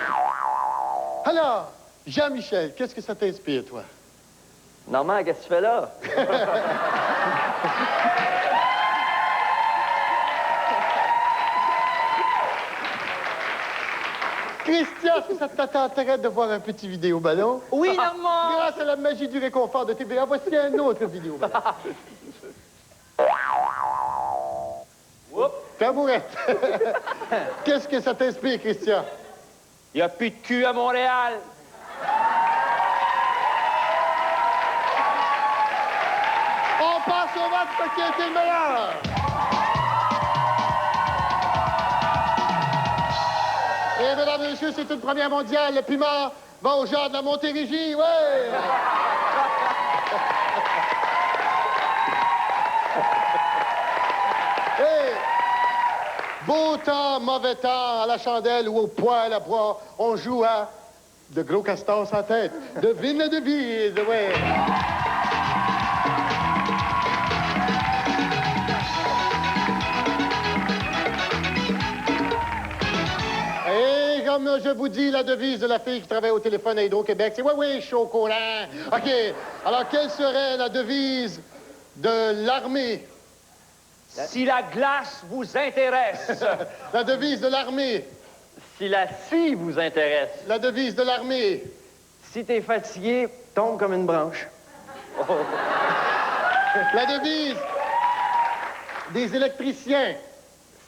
Alors, Jean-Michel, qu'est-ce que ça t'inspire, toi? Normand, qu'est-ce que tu fais là? Christian, est-ce que ça t'intéresserait de voir un petit vidéo ballon? Oui, Normand! Grâce à la magie du réconfort de TVA, voici un autre vidéo ballon. Tabourette. Qu'est-ce que ça t'inspire, Christian? Il n'y a plus de cul à Montréal. On passe au match parce qu'il a été le meilleur. Et mesdames et messieurs, c'est une première mondiale. Le piment va au genre de la Montérégie, ouais! Hey! Beau temps, mauvais temps, à la chandelle ou au poêle à bois, on joue à de gros castors sans tête. Devine la devise, ouais! Et comme je vous dis, la devise de la fille qui travaille au téléphone à Hydro-Québec, c'est « Oui, oui, je suis au courant. » OK. Alors, quelle serait la devise de l'armée? Si la glace vous intéresse. La devise de l'armée. Si la scie vous intéresse. La devise de l'armée. Si t'es fatigué, tombe comme une branche. Oh. La devise des électriciens.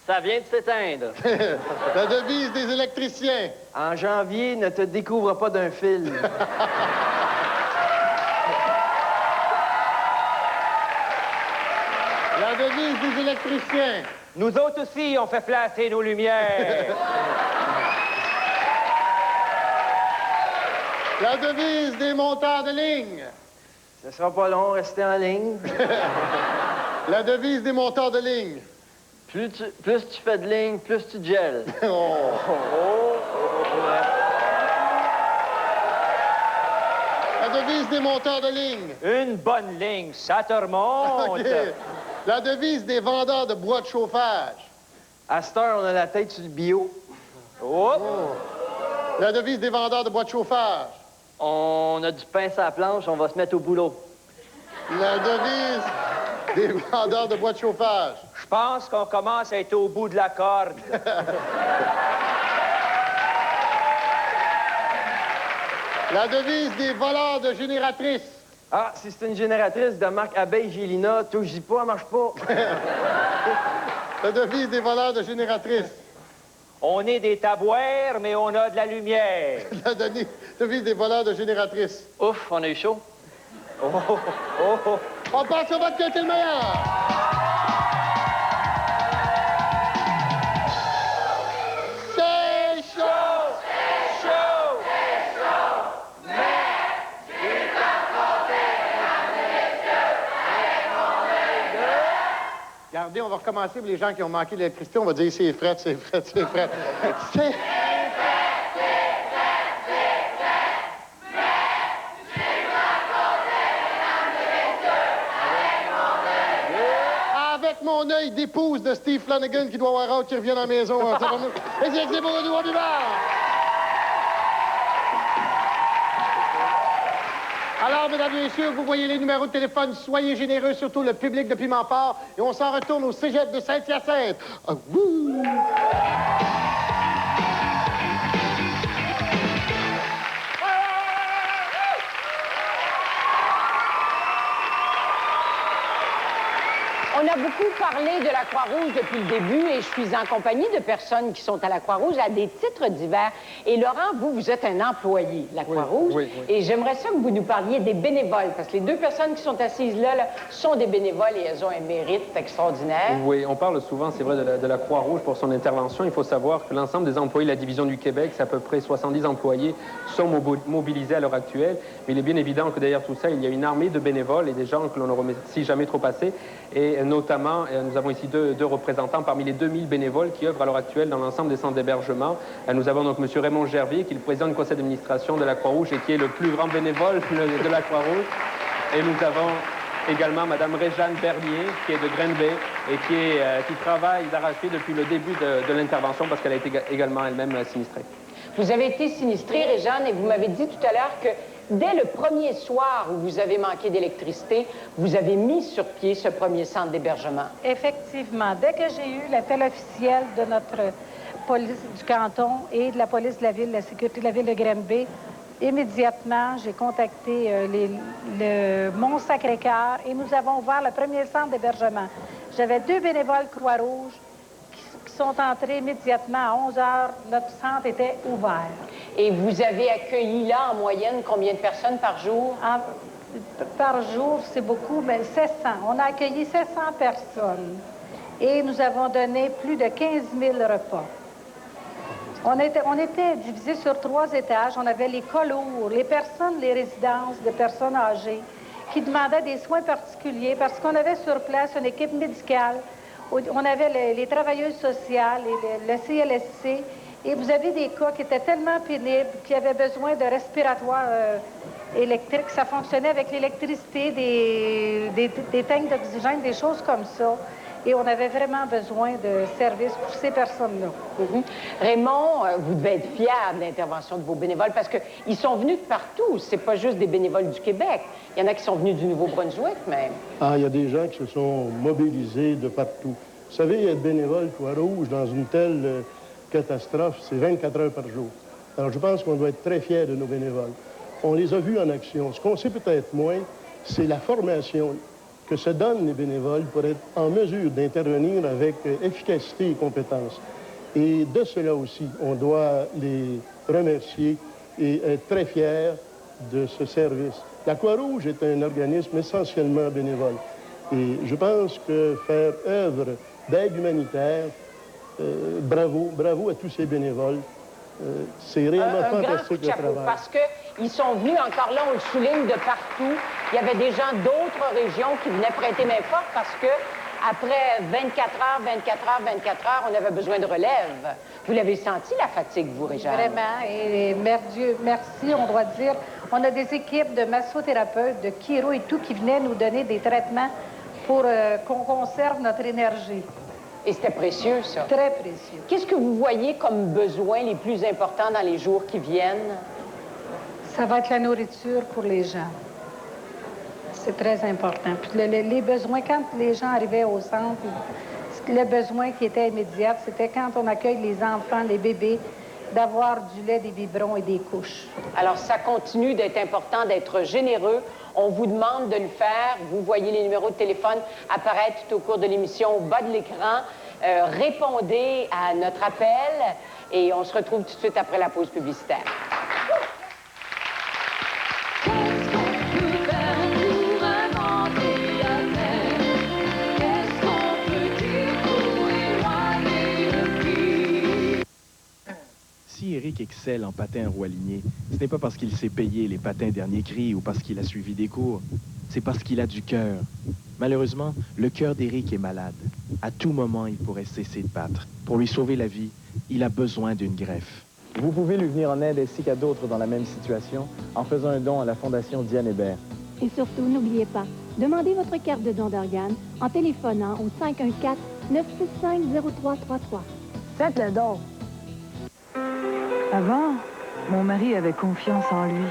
Ça vient de s'éteindre. La devise des électriciens. En janvier, ne te découvre pas d'un fil. La devise des électriciens. Nous autres aussi, on fait flasser nos lumières. La devise des monteurs de ligne. Ce sera pas long, restez en ligne. La devise des monteurs de ligne. Plus tu fais de ligne, plus tu gèles. La devise des monteurs de ligne. Une bonne ligne, ça te remonte. Okay. La devise des vendeurs de bois de chauffage. À cette heure, on a la tête sur le bio. Oh. La devise des vendeurs de bois de chauffage. On a du pain sur la planche, on va se mettre au boulot. La devise des vendeurs de bois de chauffage. Je pense qu'on commence à être au bout de la corde. La devise des voleurs de génératrices. Ah, si c'est une génératrice de marque Abeille Gélina, touche-y pas, elle marche pas. La devise des voleurs de génératrices. On est des tabouères, mais on a de la lumière. Denis, devise des voleurs de génératrices. Ouf, on a eu chaud. Oh, oh, oh, oh. On passe au vote qui a été le meilleur. C'est chaud! C'est chaud! C'est chaud! Mais il Regardez, on va recommencer pour les gens qui ont manqué l'électricité. On va dire c'est fret, c'est fret, c'est fret. C'est... Avec mon œil d'épouse de Steve Flanagan qui doit avoir hâte qu'il revienne à la maison. Et c'est pour le doigt Alors, mesdames et messieurs, vous voyez les numéros de téléphone. Soyez généreux, surtout le public de Pimentport. Et on s'en retourne au cégep de Saint-Hyacinthe. Ah, wouh! On a beaucoup parlé de la Croix-Rouge depuis le début et je suis en compagnie de personnes qui sont à la Croix-Rouge à des titres divers. Et Laurent, vous êtes un employé de la Croix-Rouge. Oui. Et j'aimerais ça que vous nous parliez des bénévoles, parce que les deux personnes qui sont assises là, sont des bénévoles et elles ont un mérite extraordinaire. Oui, on parle souvent, c'est vrai, de la Croix-Rouge pour son intervention. Il faut savoir que l'ensemble des employés de la Division du Québec, c'est à peu près 70 employés, sont mobilisés à l'heure actuelle. Mais il est bien évident que derrière tout ça, il y a une armée de bénévoles et des gens que l'on ne remercie jamais trop assez. Et notamment, nous avons ici deux représentants parmi les 2000 bénévoles qui œuvrent à l'heure actuelle dans l'ensemble des centres d'hébergement. Nous avons donc M. Raymond Gervier, qui est le président du conseil d'administration de la Croix-Rouge et qui est le plus grand bénévole de la Croix-Rouge. Et nous avons également Mme Réjeanne Bernier, qui est de Green Bay et qui travaille d'arrache-pied depuis le début de l'intervention parce qu'elle a été également elle-même sinistrée. Vous avez été sinistrée, Réjeanne, et vous m'avez dit tout à l'heure que dès le premier soir où vous avez manqué d'électricité, vous avez mis sur pied ce premier centre d'hébergement. Effectivement. Dès que j'ai eu l'appel officiel de notre police du canton et de la police de la ville, la sécurité de la ville de Granby, immédiatement, j'ai contacté le Mont-Sacré-Cœur et nous avons ouvert le premier centre d'hébergement. J'avais 2 bénévoles Croix-Rouge qui sont entrés immédiatement à 11 heures. Notre centre était ouvert. Et vous avez accueilli là, en moyenne, combien de personnes par jour? Par jour, c'est beaucoup, mais 700. On a accueilli 700 personnes. Et nous avons donné plus de 15 000 repas. On était divisés sur 3 étages. On avait les cas lourds, les résidences de personnes âgées qui demandaient des soins particuliers parce qu'on avait sur place une équipe médicale. On avait les travailleuses sociales et le CLSC. Et vous avez des cas qui étaient tellement pénibles, qui avaient besoin de respiratoires électriques. Ça fonctionnait avec l'électricité, des tanks d'oxygène, des choses comme ça. Et on avait vraiment besoin de services pour ces personnes-là. Raymond, vous devez être fier de l'intervention de vos bénévoles parce qu'ils sont venus de partout. C'est pas juste des bénévoles du Québec. Il y en a qui sont venus du Nouveau-Brunswick, même. Ah, il y a des gens qui se sont mobilisés de partout. Vous savez, être bénévole Croix-Rouge dans une telle catastrophe, c'est 24 heures par jour. Alors, je pense qu'on doit être très fiers de nos bénévoles. On les a vus en action. Ce qu'on sait peut-être moins, c'est la formation que se donnent les bénévoles pour être en mesure d'intervenir avec efficacité et compétence. Et de cela aussi, on doit les remercier et être très fiers de ce service. La Croix-Rouge est un organisme essentiellement bénévole. Et je pense que faire œuvre d'aide humanitaire, bravo à tous ces bénévoles. C'est réellement fantastique le travail. Parce qu'ils sont venus, encore là, on le souligne, de partout. Il y avait des gens d'autres régions qui venaient prêter main forte parce que après 24 heures, on avait besoin de relève. Vous l'avez senti, la fatigue, vous, Réjeanne? Vraiment, et merci, on doit dire. On a des équipes de massothérapeutes, de chiro et tout qui venaient nous donner des traitements pour qu'on conserve notre énergie. Et c'était précieux, ça? Très précieux. Qu'est-ce que vous voyez comme besoins les plus importants dans les jours qui viennent? Ça va être la nourriture pour les gens. C'est très important. Puis les besoins, quand les gens arrivaient au centre, le besoin qui était immédiat, c'était quand on accueille les enfants, les bébés, d'avoir du lait, des biberons et des couches. Alors, ça continue d'être important, d'être généreux. On vous demande de le faire. Vous voyez les numéros de téléphone apparaître tout au cours de l'émission au bas de l'écran. Répondez à notre appel et on se retrouve tout de suite après la pause publicitaire. Si Éric excelle en patin roue aligné, ce n'est pas parce qu'il sait payer les patins dernier cri ou parce qu'il a suivi des cours. C'est parce qu'il a du cœur. Malheureusement, le cœur d'Éric est malade. À tout moment, il pourrait cesser de battre. Pour lui sauver la vie, il a besoin d'une greffe. Vous pouvez lui venir en aide ainsi qu'à d'autres dans la même situation en faisant un don à la Fondation Diane Hébert. Et surtout, n'oubliez pas, demandez votre carte de don d'organes en téléphonant au 514-965-0333. Faites le don. Avant, mon mari avait confiance en lui.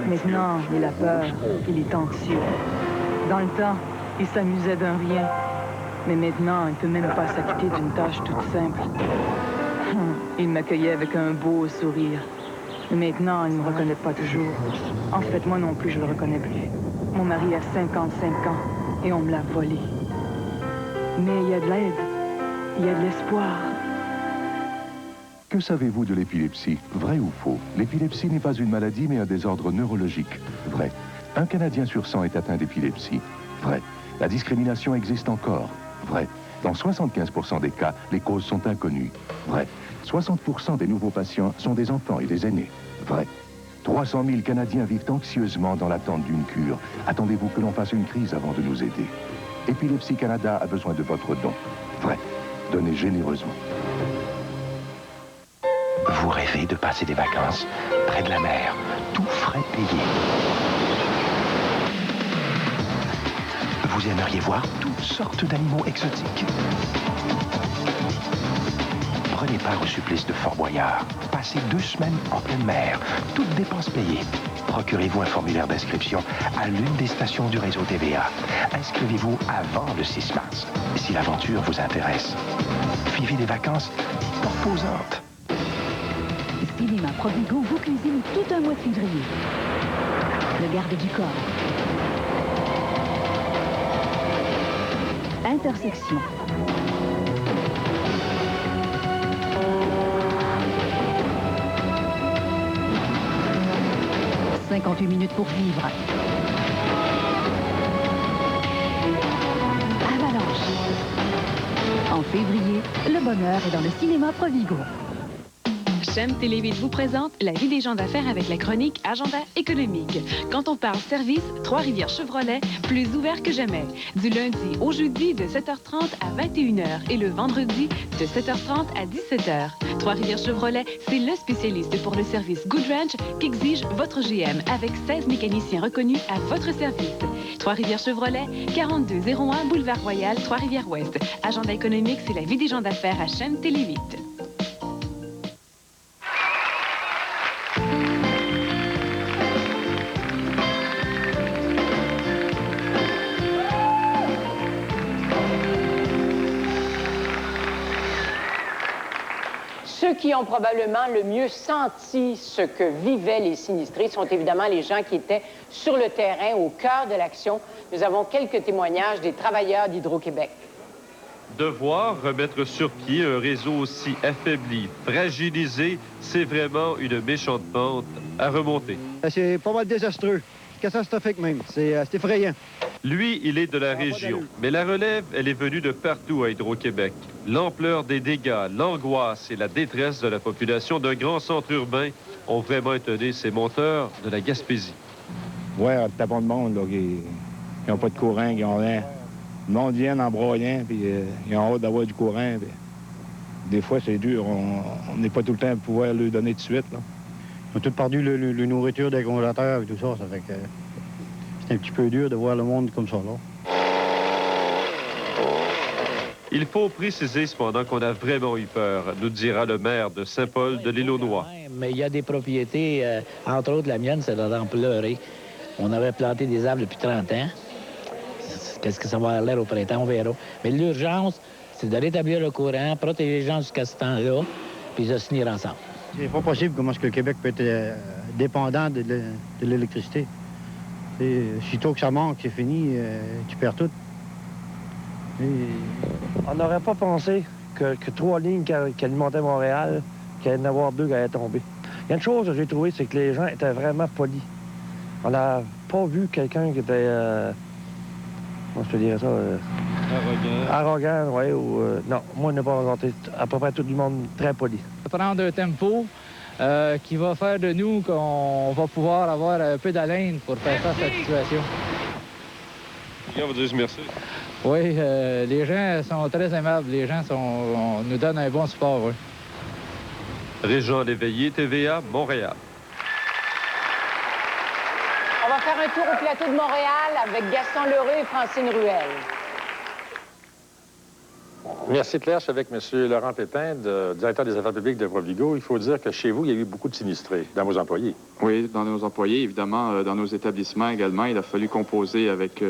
Maintenant, il a peur, il est anxieux. Dans le temps, il s'amusait d'un rien. Mais maintenant, il ne peut même pas s'acquitter d'une tâche toute simple. Il m'accueillait avec un beau sourire. Mais maintenant, il ne me reconnaît pas toujours. En fait, moi non plus, je ne le reconnais plus. Mon mari a 55 ans et on me l'a volé. Mais il y a de l'aide, il y a de l'espoir. Que savez-vous de l'épilepsie? Vrai ou faux? L'épilepsie n'est pas une maladie, mais un désordre neurologique. Vrai. Un Canadien sur 100 est atteint d'épilepsie. Vrai. La discrimination existe encore. Vrai. Dans 75% des cas, les causes sont inconnues. Vrai. 60% des nouveaux patients sont des enfants et des aînés. Vrai. 300 000 Canadiens vivent anxieusement dans l'attente d'une cure. Attendez-vous que l'on fasse une crise avant de nous aider. Épilepsie Canada a besoin de votre don. Vrai. Donnez généreusement. Vous rêvez de passer des vacances près de la mer, tout frais payé. Vous aimeriez voir toutes sortes d'animaux exotiques. Prenez part au supplice de Fort Boyard. Passez 2 semaines en pleine mer, toutes dépenses payées. Procurez-vous un formulaire d'inscription à l'une des stations du réseau TVA. Inscrivez-vous avant le 6 mars. Si l'aventure vous intéresse, vivez des vacances reposantes. Cinéma Provigo vous cuisine tout un mois de février. Le garde du corps. Intersection. « 58 minutes pour vivre. » Avalanche. En février, le bonheur est dans le cinéma Provigo. Chaîne Télé-8 vous présente la vie des gens d'affaires avec la chronique Agenda économique. Quand on parle service, Trois-Rivières Chevrolet, plus ouvert que jamais. Du lundi au jeudi de 7h30 à 21h et le vendredi de 7h30 à 17h. Trois-Rivières Chevrolet, c'est le spécialiste pour le service Good Ranch qu'exige votre GM avec 16 mécaniciens reconnus à votre service. Trois-Rivières Chevrolet, 4201 Boulevard Royal, Trois-Rivières-Ouest. Agenda économique, c'est la vie des gens d'affaires à Chaîne Télé-8. Ceux qui ont probablement le mieux senti ce que vivaient les sinistrés sont évidemment les gens qui étaient sur le terrain, au cœur de l'action. Nous avons quelques témoignages des travailleurs d'Hydro-Québec. Devoir remettre sur pied un réseau aussi affaibli, fragilisé, c'est vraiment une méchante pente à remonter. C'est pas mal désastreux, catastrophique même, c'est effrayant. Lui, il est de la région, mais la relève, elle est venue de partout à Hydro-Québec. L'ampleur des dégâts, l'angoisse et la détresse de la population d'un grand centre urbain ont vraiment étonné ces monteurs de la Gaspésie. Ouais, t'as pas de monde, là, qui n'ont pas de courant, qui ont rien. Le monde vient en broyant, puis ils ont hâte d'avoir du courant. Puis des fois, c'est dur. On n'est pas tout le temps à pouvoir leur donner de suite, là. Ils ont tous perdu le nourriture des congélateurs et tout ça, ça fait que c'est un petit peu dur de voir le monde comme ça, là. Il faut préciser cependant qu'on a vraiment eu peur, nous dira le maire de Saint-Paul de l'Île-aux-Noix. Mais il y a des propriétés, entre autres la mienne, c'est d'en pleurer. On avait planté des arbres depuis 30 ans. Qu'est-ce que ça va avoir l'air au printemps, on verra. Mais l'urgence, c'est de rétablir le courant, protéger les gens jusqu'à ce temps-là, puis de se tenir ensemble. C'est pas possible comment est-ce que le Québec peut être dépendant de l'électricité. Sitôt que ça manque, c'est fini, tu perds tout. On n'aurait pas pensé que 3 lignes qui alimentaient Montréal, qu'il allait y en avoir 2 qui allaient tomber. Il y a une chose que j'ai trouvée, c'est que les gens étaient vraiment polis. On n'a pas vu quelqu'un qui était... comment je te dirais ça? Arrogant, oui. Non, moi, je n'ai pas rencontré à peu près tout le monde très poli. Prendre un tempo qui va faire de nous qu'on va pouvoir avoir un peu d'haleine pour faire face à la situation. Les gens vous disent merci. Oui, les gens sont très aimables. Les gens nous donnent un bon support, oui. Régent Léveillé, TVA, Montréal. On va faire un tour au plateau de Montréal avec Gaston Lheureux et Francine Ruel. Merci Claire, je suis avec M. Laurent Pépin, directeur des affaires publiques de Provigo. Il faut dire que chez vous, il y a eu beaucoup de sinistrés dans vos employés. Oui, dans nos employés, évidemment, dans nos établissements également. Il a fallu composer avec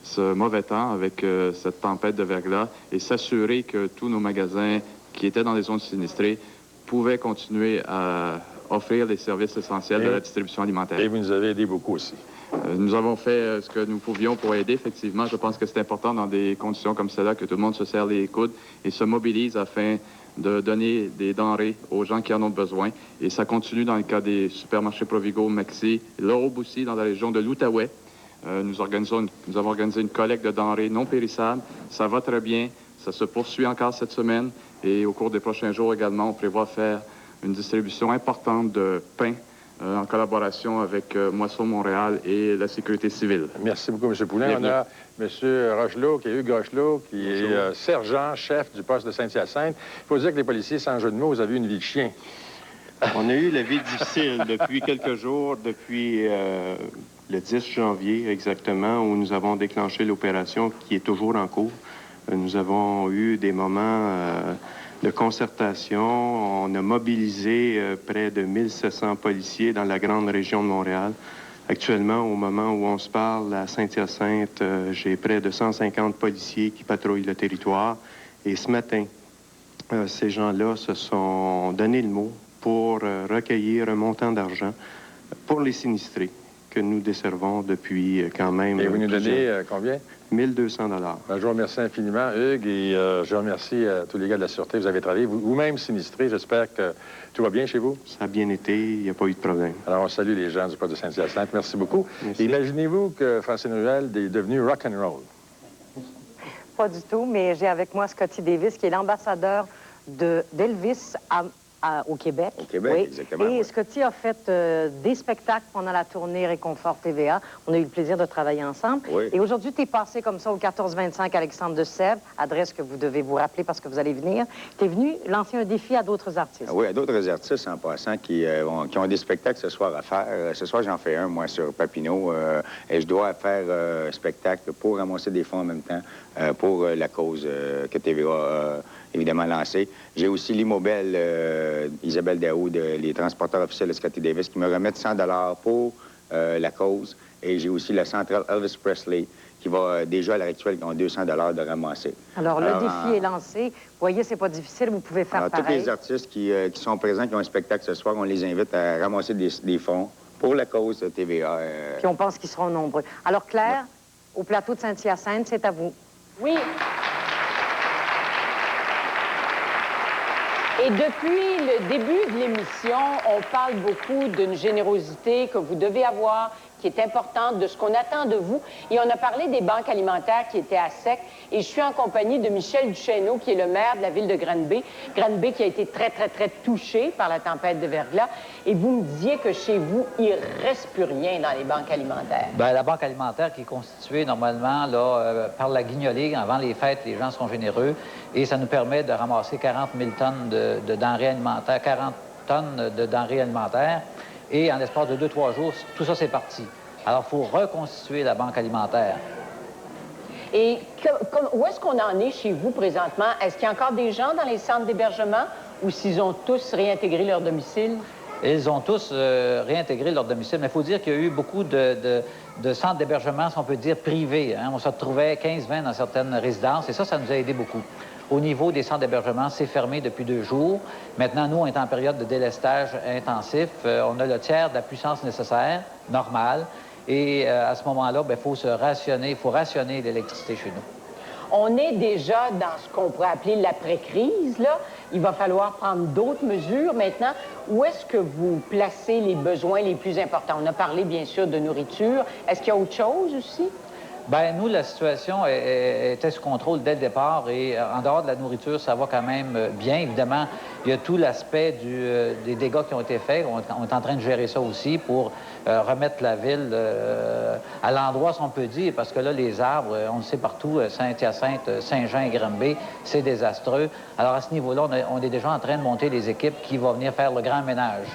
ce mauvais temps, avec cette tempête de verglas et s'assurer que tous nos magasins qui étaient dans les zones sinistrées pouvaient continuer à offrir les services essentiels de la distribution alimentaire. Et vous nous avez aidé beaucoup aussi. Nous avons fait ce que nous pouvions pour aider, effectivement. Je pense que c'est important dans des conditions comme celle-là que tout le monde se serre les coudes et se mobilise afin de donner des denrées aux gens qui en ont besoin. Et ça continue dans le cas des supermarchés Provigo, Maxi, l'Aube aussi, dans la région de l'Outaouais. Nous avons organisé une collecte de denrées non périssables. Ça va très bien. Ça se poursuit encore cette semaine. Et au cours des prochains jours également, on prévoit faire une distribution importante de pain en collaboration avec Moisson Montréal et la Sécurité civile. Merci beaucoup, M. Poulin. Bienvenue. On a M. Rochelot, qui est Hugues Rochelot, qui est sergent-chef du poste de Saint-Hyacinthe. Il faut dire que les policiers, sans jeu de mots, vous avez eu une vie de chien. On a eu la vie difficile depuis quelques jours, depuis le 10 janvier exactement, où nous avons déclenché l'opération qui est toujours en cours. Nous avons eu des moments de concertation. On a mobilisé près de 1700 policiers dans la grande région de Montréal. Actuellement, au moment où on se parle, à Saint-Hyacinthe, j'ai près de 150 policiers qui patrouillent le territoire. Et ce matin, ces gens-là se sont donné le mot pour recueillir un montant d'argent pour les sinistrés que nous desservons depuis quand même... Et vous nous donnez combien? 1200 $. Je vous remercie infiniment, Hugues, et je remercie tous les gars de la Sûreté. Vous avez travaillé vous-même sinistré. J'espère que tout va bien chez vous. Ça a bien été. Il n'y a pas eu de problème. Alors, on salue les gens du poste de Saint-Hyacinthe. Merci beaucoup. Merci. Imaginez-vous que Francine Ruel est devenue rock'n'roll. Pas du tout, mais j'ai avec moi Scotty Davis, qui est l'ambassadeur d'Elvis au Québec. Au Québec, oui. exactement. Et oui. Scotty a fait des spectacles pendant la tournée Réconfort TVA. On a eu le plaisir de travailler ensemble. Oui. Et aujourd'hui, tu es passé comme ça au 1425 Alexandre de Sèvres, adresse que vous devez vous rappeler parce que vous allez venir. Tu es venu lancer un défi à d'autres artistes. Oui, à d'autres artistes en passant qui ont des spectacles ce soir à faire. Ce soir, j'en fais un, moi, sur Papineau. Et je dois faire un spectacle pour ramasser des fonds en même temps pour la cause que TVA a évidemment lancée. J'ai aussi l'Immobel Isabelle Daoud, les transporteurs officiels de Scotty Davis, qui me remettent 100 $ pour la cause. Et j'ai aussi la centrale Elvis Presley, qui va déjà à l'heure actuelle, qui ont 200 $ de ramasser. Alors, le défi est lancé. Vous voyez, c'est pas difficile, vous pouvez faire pareil. Tous les artistes qui sont présents, qui ont un spectacle ce soir, on les invite à ramasser des fonds pour la cause de TVA. Puis on pense qu'ils seront nombreux. Alors, Claire, au plateau de Saint-Hyacinthe, c'est à vous. Oui. Et depuis le début de l'émission, on parle beaucoup d'une générosité que vous devez avoir, qui est importante, de ce qu'on attend de vous. Et on a parlé des banques alimentaires qui étaient à sec. Et je suis en compagnie de Michel Duchesneau, qui est le maire de la ville de Granby. Granby qui a été très, très, très touché par la tempête de verglas. Et vous me disiez que chez vous, il ne reste plus rien dans les banques alimentaires. Bien, la banque alimentaire qui est constituée normalement là, par la guignolée. Avant les fêtes, les gens sont généreux. Et ça nous permet de ramasser 40 000 tonnes de denrées alimentaires, 40 tonnes de denrées alimentaires. Et en l'espace de 2-3 jours, tout ça, c'est parti. Alors, il faut reconstituer la banque alimentaire. Et où est-ce qu'on en est chez vous présentement? Est-ce qu'il y a encore des gens dans les centres d'hébergement ou s'ils ont tous réintégré leur domicile? Ils ont tous réintégré leur domicile. Mais il faut dire qu'il y a eu beaucoup de centres d'hébergement, si on peut dire, privés. Hein. On se retrouvait 15-20 dans certaines résidences, et ça nous a aidé beaucoup. Au niveau des centres d'hébergement, c'est fermé depuis 2 jours. Maintenant, nous, on est en période de délestage intensif. On a le tiers de la puissance nécessaire, normale. Et à ce moment-là, il faut rationner l'électricité chez nous. On est déjà dans ce qu'on pourrait appeler l'après-crise, là. Il va falloir prendre d'autres mesures maintenant. Où est-ce que vous placez les besoins les plus importants? On a parlé, bien sûr, de nourriture. Est-ce qu'il y a autre chose aussi? Bien, nous, la situation était sous contrôle dès le départ et en dehors de la nourriture, ça va quand même bien. Évidemment, il y a tout l'aspect des dégâts qui ont été faits. On est en train de gérer ça aussi pour remettre la ville à l'endroit, si on peut dire, parce que là, les arbres, on le sait partout, Saint-Hyacinthe, Saint-Jean et Granby, c'est désastreux. Alors, à ce niveau-là, on est déjà en train de monter les équipes qui vont venir faire le grand ménage.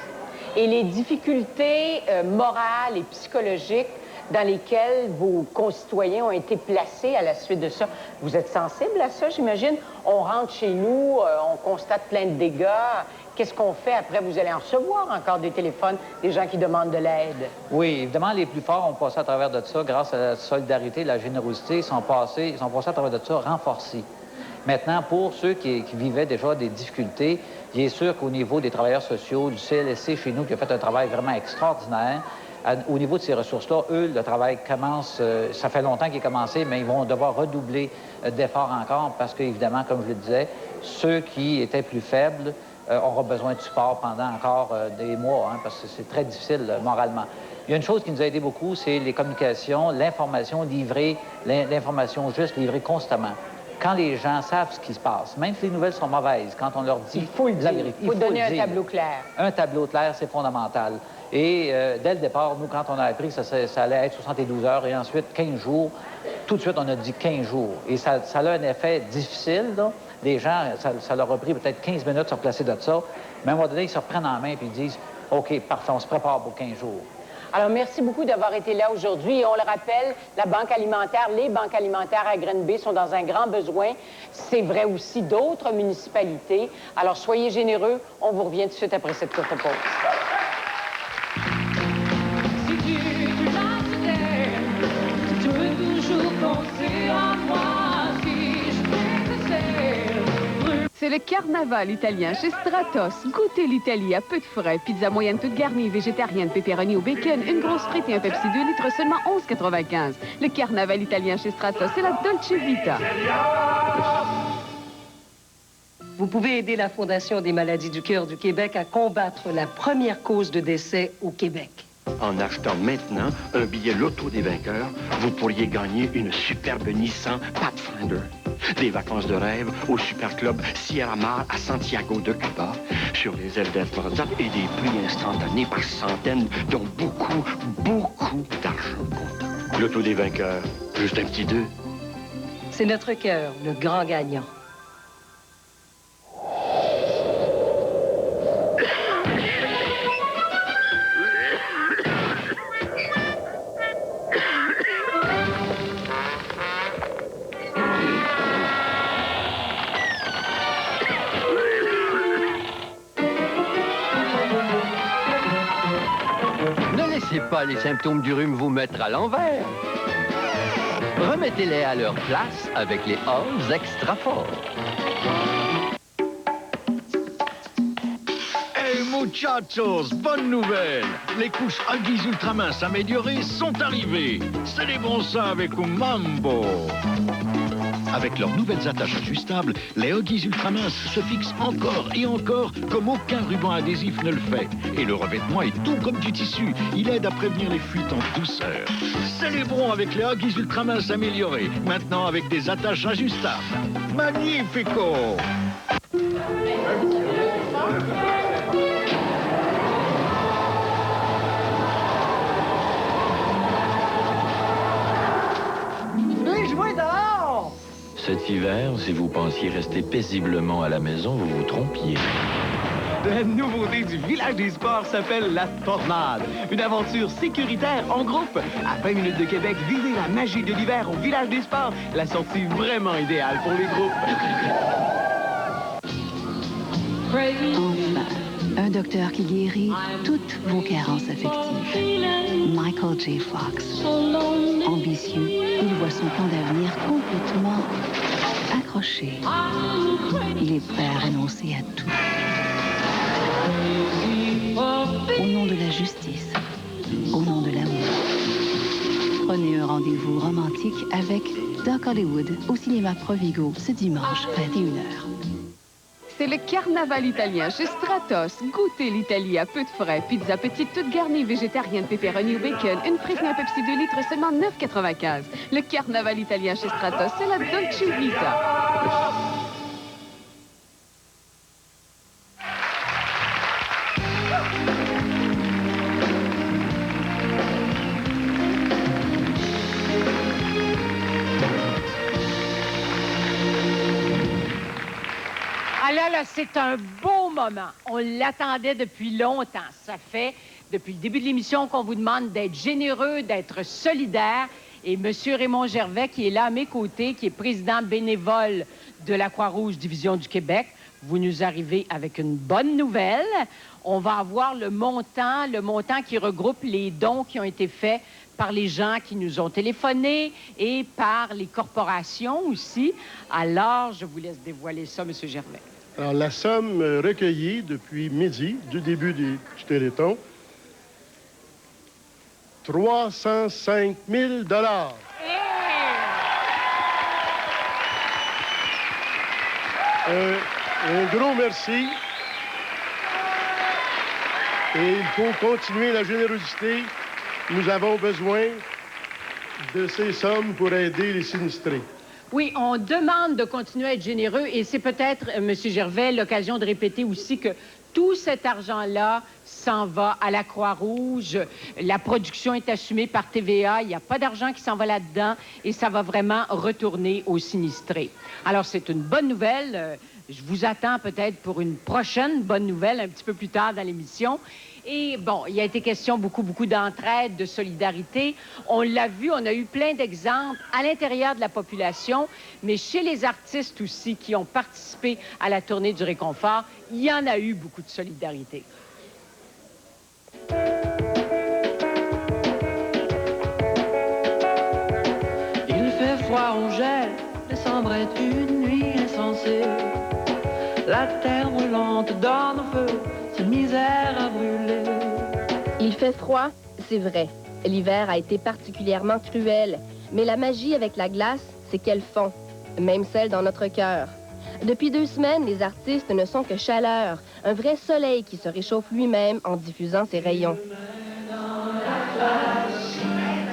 Et les difficultés morales et psychologiques dans lesquels vos concitoyens ont été placés à la suite de ça. Vous êtes sensible à ça, j'imagine? On rentre chez nous, on constate plein de dégâts. Qu'est-ce qu'on fait après? Vous allez en recevoir encore des téléphones, des gens qui demandent de l'aide. Oui, évidemment, les plus forts ont passé à travers de ça grâce à la solidarité, la générosité. Ils sont passés à travers de ça renforcés. Maintenant, pour ceux qui vivaient déjà des difficultés, il est sûr qu'au niveau des travailleurs sociaux, du CLSC chez nous, qui a fait un travail vraiment extraordinaire, au niveau de ces ressources-là, eux, le travail commence, ça fait longtemps qu'il est commencé, mais ils vont devoir redoubler d'efforts encore parce qu'évidemment, comme je le disais, ceux qui étaient plus faibles auront besoin de support pendant encore des mois, hein, parce que c'est très difficile moralement. Il y a une chose qui nous a aidé beaucoup, c'est les communications, l'information livrée, l'information juste livrée constamment. Quand les gens savent ce qui se passe, même si les nouvelles sont mauvaises, quand on leur dit... Il faut le dire. Il faut donner un tableau clair. Un tableau clair, c'est fondamental. Et dès le départ, nous, quand on a appris que ça allait être 72 heures et ensuite 15 jours, tout de suite, on a dit 15 jours. Et ça a un effet difficile, là. Les gens, ça leur a pris peut-être 15 minutes de se replacer de ça. Mais à un moment donné, ils se reprennent en main et ils disent « OK, parfait, on se prépare pour 15 jours ». Alors, merci beaucoup d'avoir été là aujourd'hui. Et on le rappelle, la Banque alimentaire, les banques alimentaires à Granby sont dans un grand besoin. C'est vrai aussi d'autres municipalités. Alors, soyez généreux. On vous revient tout de suite après cette courte pause. C'est le carnaval italien chez Stratos. Goûtez l'Italie à peu de frais. Pizza moyenne toute garnie, végétarienne, pepperoni au bacon, une grosse frite et un Pepsi 2 litres, seulement 11,95. Le carnaval italien chez Stratos, c'est la Dolce Vita. Vous pouvez aider la Fondation des maladies du cœur du Québec à combattre la première cause de décès au Québec. En achetant maintenant un billet Loto des vainqueurs, vous pourriez gagner une superbe Nissan Pathfinder. Des vacances de rêve au Super Club Sierra Mar à Santiago de Cuba, sur les ailes d'Air Transat et des prix instantanés par centaines, dont beaucoup d'argent comptant. Loto des vainqueurs, juste un petit 2. C'est notre cœur, le grand gagnant. Pas les symptômes du rhume vous mettre à l'envers. Remettez-les à leur place avec les Halls Extra Fort. Hey muchachos, bonne nouvelle! Les couches Huggies ultraminces améliorées sont arrivées. Célébrons ça avec un mambo. Avec leurs nouvelles attaches ajustables, les Huggies ultraminces se fixent encore et encore comme aucun ruban adhésif ne le fait. Et le revêtement est doux comme du tissu. Il aide à prévenir les fuites en douceur. Célébrons avec les Huggies ultraminces améliorées, maintenant avec des attaches ajustables. Magnifico! Cet hiver, si vous pensiez rester paisiblement à la maison, vous vous trompiez. La nouveauté du Village des Sports s'appelle la Tornade. Une aventure sécuritaire en groupe. À 20 minutes de Québec, vivez la magie de l'hiver au Village des Sports. La sortie vraiment idéale pour les groupes. Enfin, Un docteur qui guérit toutes vos carences affectives. Michael J. Fox. Ambitieux, il voit son plan d'avenir complètement accroché. Il est prêt à renoncer à tout. Au nom de la justice, au nom de l'amour. Prenez un rendez-vous romantique avec Doc Hollywood au cinéma Provigo ce dimanche, 21h. C'est le carnaval italien chez Stratos. Goûtez l'Italie à peu de frais. Pizza petite toute garnie, végétarienne, pepperoni ou bacon. Une frise et un Pepsi 2 litres, seulement 9,95. Le carnaval italien chez Stratos, c'est la Dolce Vita. Ah là, c'est un beau moment. On l'attendait depuis longtemps. Ça fait depuis le début de l'émission qu'on vous demande d'être généreux, d'être solidaire. Et M. Raymond Gervais, qui est là à mes côtés, qui est président bénévole de la Croix-Rouge Division du Québec, vous nous arrivez avec une bonne nouvelle. On va avoir le montant qui regroupe les dons qui ont été faits par les gens qui nous ont téléphonés et par les corporations aussi. Alors, je vous laisse dévoiler ça, M. Gervais. Alors, la somme recueillie depuis midi, du début du Téléthon, 305 000 $. Un gros merci. Et il faut continuer la générosité. Nous avons besoin de ces sommes pour aider les sinistrés. Oui, on demande de continuer à être généreux et c'est peut-être, M. Gervais, l'occasion de répéter aussi que tout cet argent-là s'en va à la Croix-Rouge. La production est assumée par TVA. Il n'y a pas d'argent qui s'en va là-dedans et ça va vraiment retourner aux sinistrés. Alors, c'est une bonne nouvelle. Je vous attends peut-être pour une prochaine bonne nouvelle un petit peu plus tard dans l'émission. Et bon, il a été question beaucoup d'entraide, de solidarité. On l'a vu, on a eu plein d'exemples à l'intérieur de la population, mais chez les artistes aussi qui ont participé à la tournée du réconfort, il y en a eu beaucoup de solidarité. Il fait froid, on gèle, décembre est une nuit insensée. La terre brûlante dans nos feux, cette misère à brûler. Il fait froid, c'est vrai. L'hiver a été particulièrement cruel. Mais la magie avec la glace, c'est qu'elle fond, même celle dans notre cœur. Depuis 2 semaines, les artistes ne sont que chaleur, un vrai soleil qui se réchauffe lui-même en diffusant ses rayons.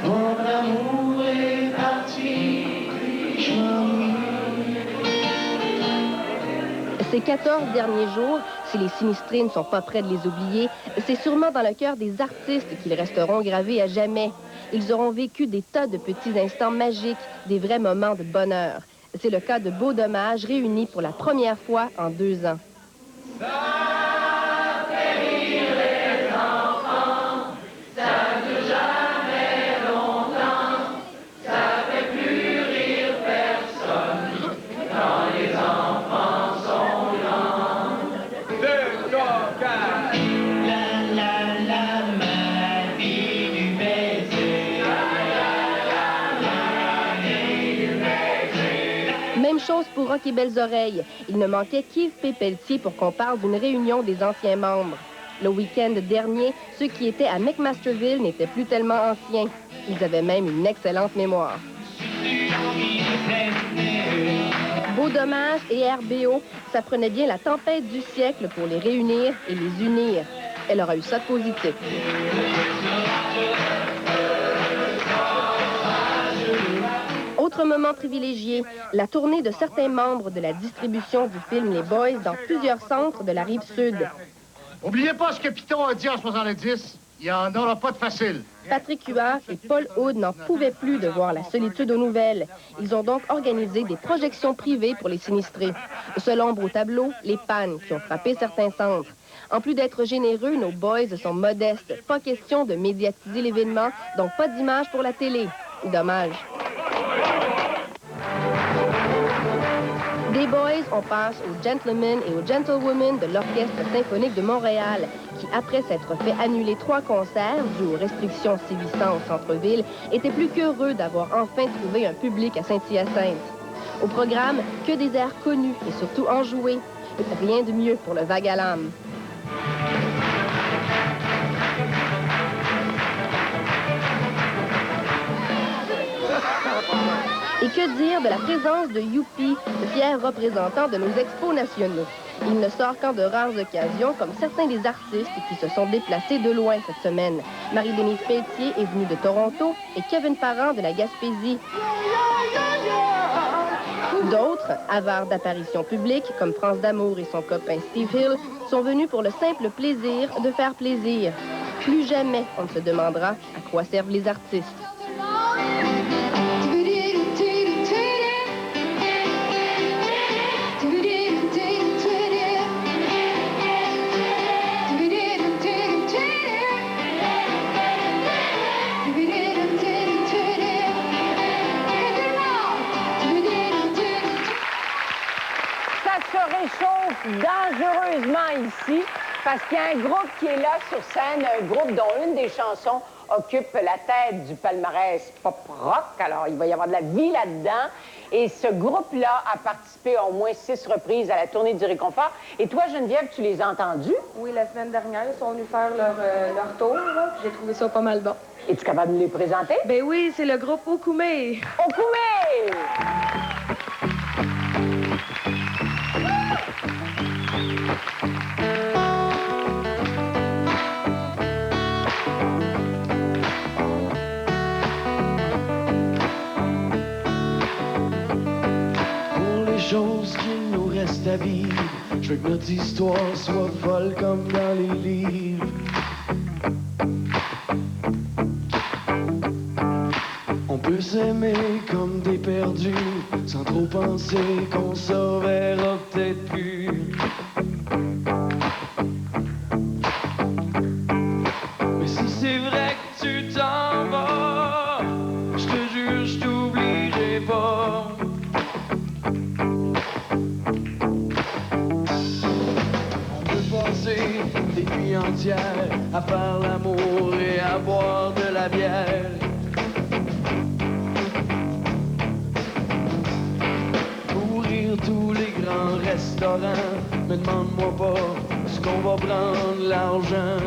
Mon amour est parti. Ces 14 derniers jours, si les sinistrés ne sont pas prêts de les oublier, c'est sûrement dans le cœur des artistes qu'ils resteront gravés à jamais. Ils auront vécu des tas de petits instants magiques, des vrais moments de bonheur. C'est le cas de Beau Dommage réunis pour la première fois en 2 ans. Chose pour Rock et Belles Oreilles. Il ne manquait qu'Yves Pépeltier pour qu'on parle d'une réunion des anciens membres. Le week-end dernier, ceux qui étaient à McMasterville n'étaient plus tellement anciens. Ils avaient même une excellente mémoire. Beau Dommage et RBO, ça prenait bien la tempête du siècle pour les réunir et les unir. Elle aura eu ça de positif. Autre moment privilégié, la tournée de certains membres de la distribution du film Les Boys dans plusieurs centres de la Rive-Sud. Oubliez pas ce que Piton a dit en 70. Il n'y en aura pas de facile. Patrick Huard et Paul Hood n'en pouvaient plus de voir la solitude aux nouvelles. Ils ont donc organisé des projections privées pour les sinistrés. Seul ombre au tableau, les pannes qui ont frappé certains centres. En plus d'être généreux, nos boys sont modestes. Pas question de médiatiser l'événement, donc pas d'image pour la télé. Dommage. Des Des Boys, on passe aux Gentlemen et aux Gentlewomen de l'Orchestre symphonique de Montréal, qui, après s'être fait annuler 3 concerts dus aux restrictions sévissant au centre-ville, était plus qu'heureux d'avoir enfin trouvé un public à Saint-Hyacinthe. Au programme, que des airs connus et surtout enjoués. Rien de mieux pour le vague à l'âme. Et que dire de la présence de Youpi, le fier représentant de nos expos nationaux. Il ne sort qu'en de rares occasions, comme certains des artistes qui se sont déplacés de loin cette semaine. Marie-Denise Pelletier est venue de Toronto et Kevin Parent de la Gaspésie. D'autres, avares d'apparitions publiques, comme France d'Amour et son copain Steve Hill, sont venus pour le simple plaisir de faire plaisir. Plus jamais on ne se demandera à quoi servent les artistes. Dangereusement ici, parce qu'il y a un groupe qui est là sur scène, un groupe dont une des chansons occupe la tête du palmarès pop-rock. Alors, il va y avoir de la vie là-dedans. Et ce groupe-là a participé à au moins 6 reprises à la tournée du Réconfort. Et toi, Geneviève, tu les as entendus? Oui, la semaine dernière, ils sont venus faire leur tour. J'ai trouvé ça pas mal bon. Es-tu capable de les présenter? Ben oui, c'est le groupe Okoumé. Okoumé! Chose qu'il nous reste à vivre. Je veux que notre histoire soit folle comme dans les livres. On peut s'aimer comme des perdus, sans trop penser qu'on se reverra peut-être plus. Mais si c'est vrai que tu t'en vas, je te jure, je t'oublierai pas. Des nuits entières à faire l'amour et à boire de la bière. Courir tous les grands restaurants, mais demande-moi pas ce qu'on va prendre l'argent.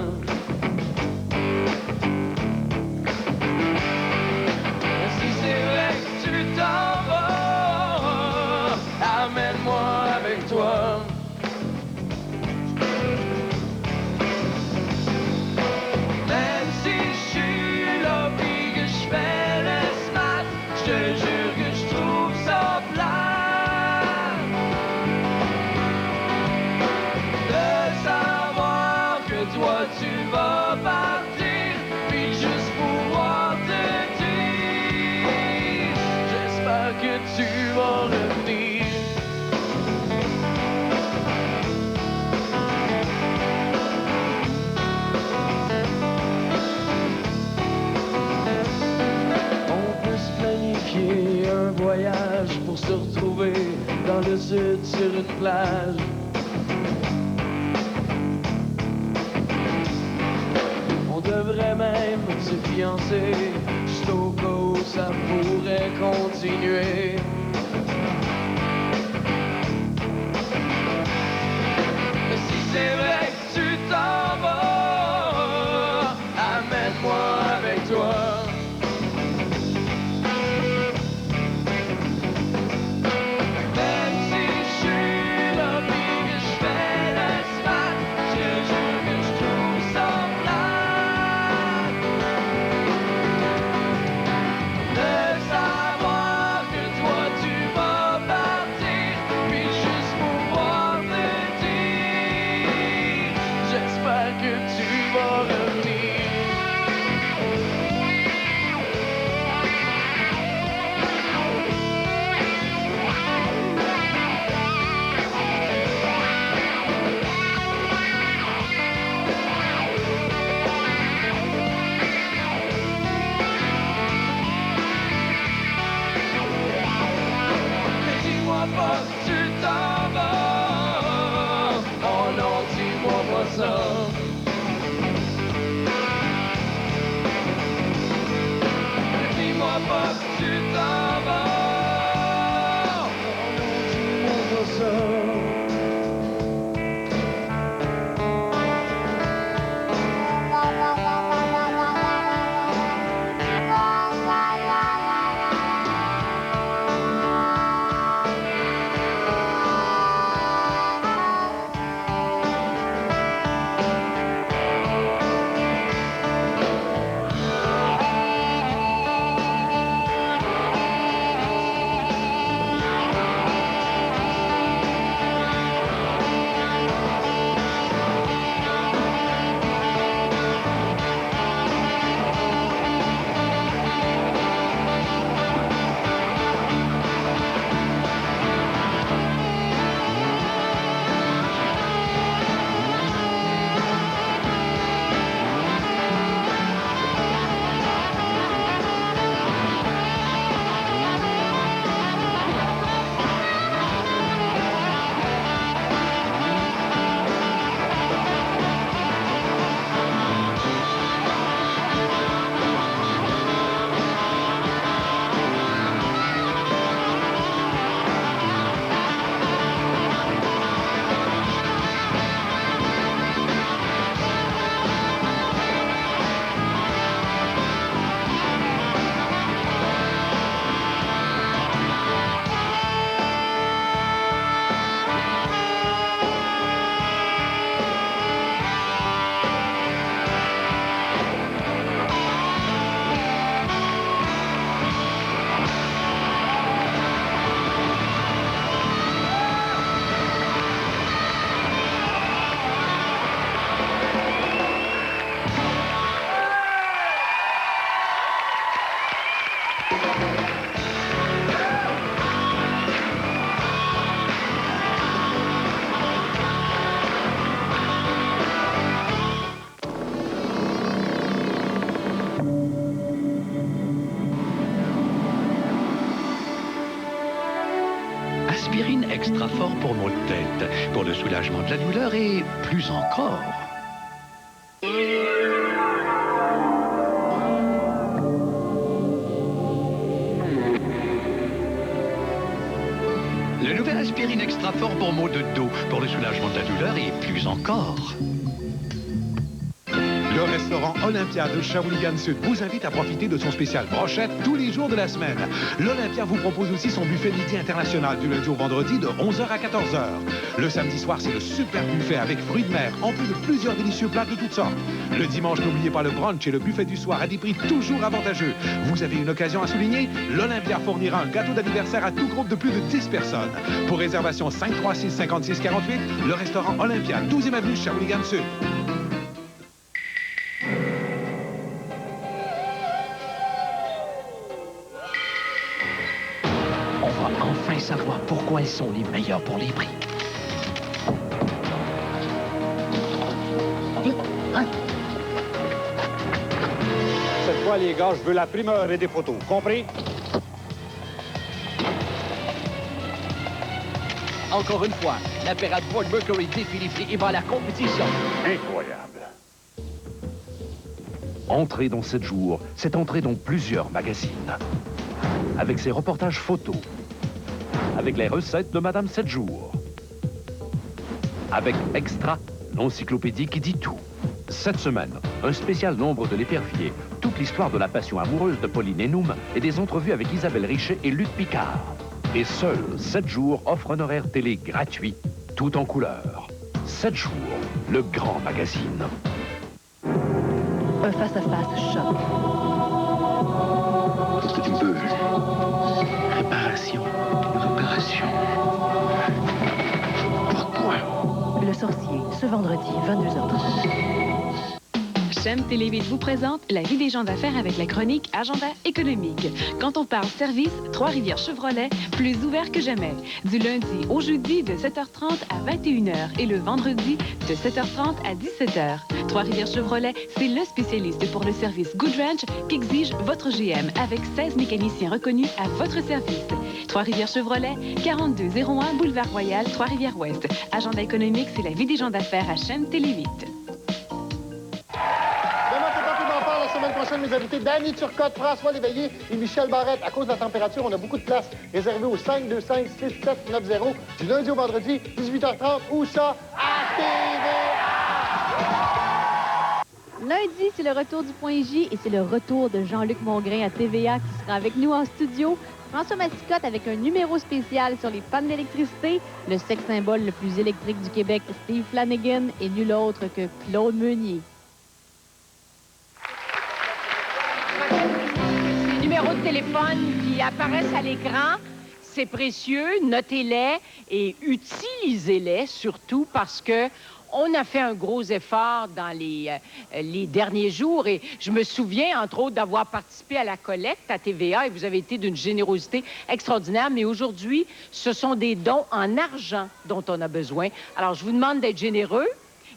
Si c'est vrai que tu t'en vas, amène-moi avec toi. Pour se retrouver dans le sud sur une plage. On devrait même se fiancer, juste au cas où ça pourrait continuer. Mais si c'est vrai que tu t'en vas, amène-moi avec toi. De savoir que toi aspirine extra fort pour maux de tête, pour le soulagement de la douleur et plus encore. Le nouvel aspirine extra fort pour maux de dos, pour le soulagement de la douleur et plus encore. Le restaurant Olympia de Shawinigan-Sud vous invite à profiter de son spécial brochette tous les jours de la semaine. L'Olympia vous propose aussi son buffet midi international du lundi au vendredi de 11h à 14h. Le samedi soir, c'est le super buffet avec fruits de mer, en plus de plusieurs délicieux plats de toutes sortes. Le dimanche, n'oubliez pas le brunch et le buffet du soir à des prix toujours avantageux. Vous avez une occasion à souligner? L'Olympia fournira un gâteau d'anniversaire à tout groupe de plus de 10 personnes. Pour réservation 536-5648, le restaurant Olympia, 12e avenue Shawinigan-Sud. Enfin savoir pourquoi ils sont les meilleurs pour les prix. Cette fois, les gars, je veux la primeur et des photos. Compris? Encore une fois, l'apparat Ford Mercury défie les prix et bat la compétition. Incroyable. Entrez dans 7 jours, c'est entrer dans plusieurs magazines. Avec ses reportages photos. Avec les recettes de Madame 7 jours. Avec Extra, l'encyclopédie qui dit tout. Cette semaine, un spécial nombre de l'épervier, toute l'histoire de la passion amoureuse de Pauline Hénoum et des entrevues avec Isabelle Richet et Luc Picard. Et seul 7 jours offre un horaire télé gratuit, tout en couleur. 7 jours, le grand magazine. Un face-à-face choc. Qu'est-ce que tu veux? Réparation. Réparation. Pourquoi? Le sorcier, ce vendredi, 22h30. Chem Télévite vous présente La vie des gens d'affaires avec la chronique Agenda économique. Quand on parle service, Trois-Rivières Chevrolet, plus ouvert que jamais. Du lundi au jeudi de 7h30 à 21h et le vendredi de 7h30 à 17h. Trois-Rivières Chevrolet, c'est le spécialiste pour le service Good Ranch qu'exige votre GM avec 16 mécaniciens reconnus à votre service. Trois-Rivières Chevrolet, 4201 Boulevard Royal, Trois-Rivières-Ouest. Agenda économique, c'est la vie des gens d'affaires à Chem Télévite. La semaine prochaine, mes invités, Danny Turcotte, François Léveillé et Michel Barrette. À cause de la température, on a beaucoup de place réservée au 525-6790 du lundi au vendredi, 18h30. Où ça? À TVA! Lundi, c'est le retour du Point J et c'est le retour de Jean-Luc Mongrain à TVA qui sera avec nous en studio. François Massicotte avec un numéro spécial sur les pannes d'électricité. Le sexe symbole le plus électrique du Québec, Steve Flanagan, et nul autre que Claude Meunier. Numéros de téléphone qui apparaissent à l'écran, c'est précieux, notez-les et utilisez-les surtout parce que on a fait un gros effort dans les derniers jours et je me souviens, entre autres, d'avoir participé à la collecte à TVA et vous avez été d'une générosité extraordinaire. Mais aujourd'hui, ce sont des dons en argent dont on a besoin. Alors, je vous demande d'être généreux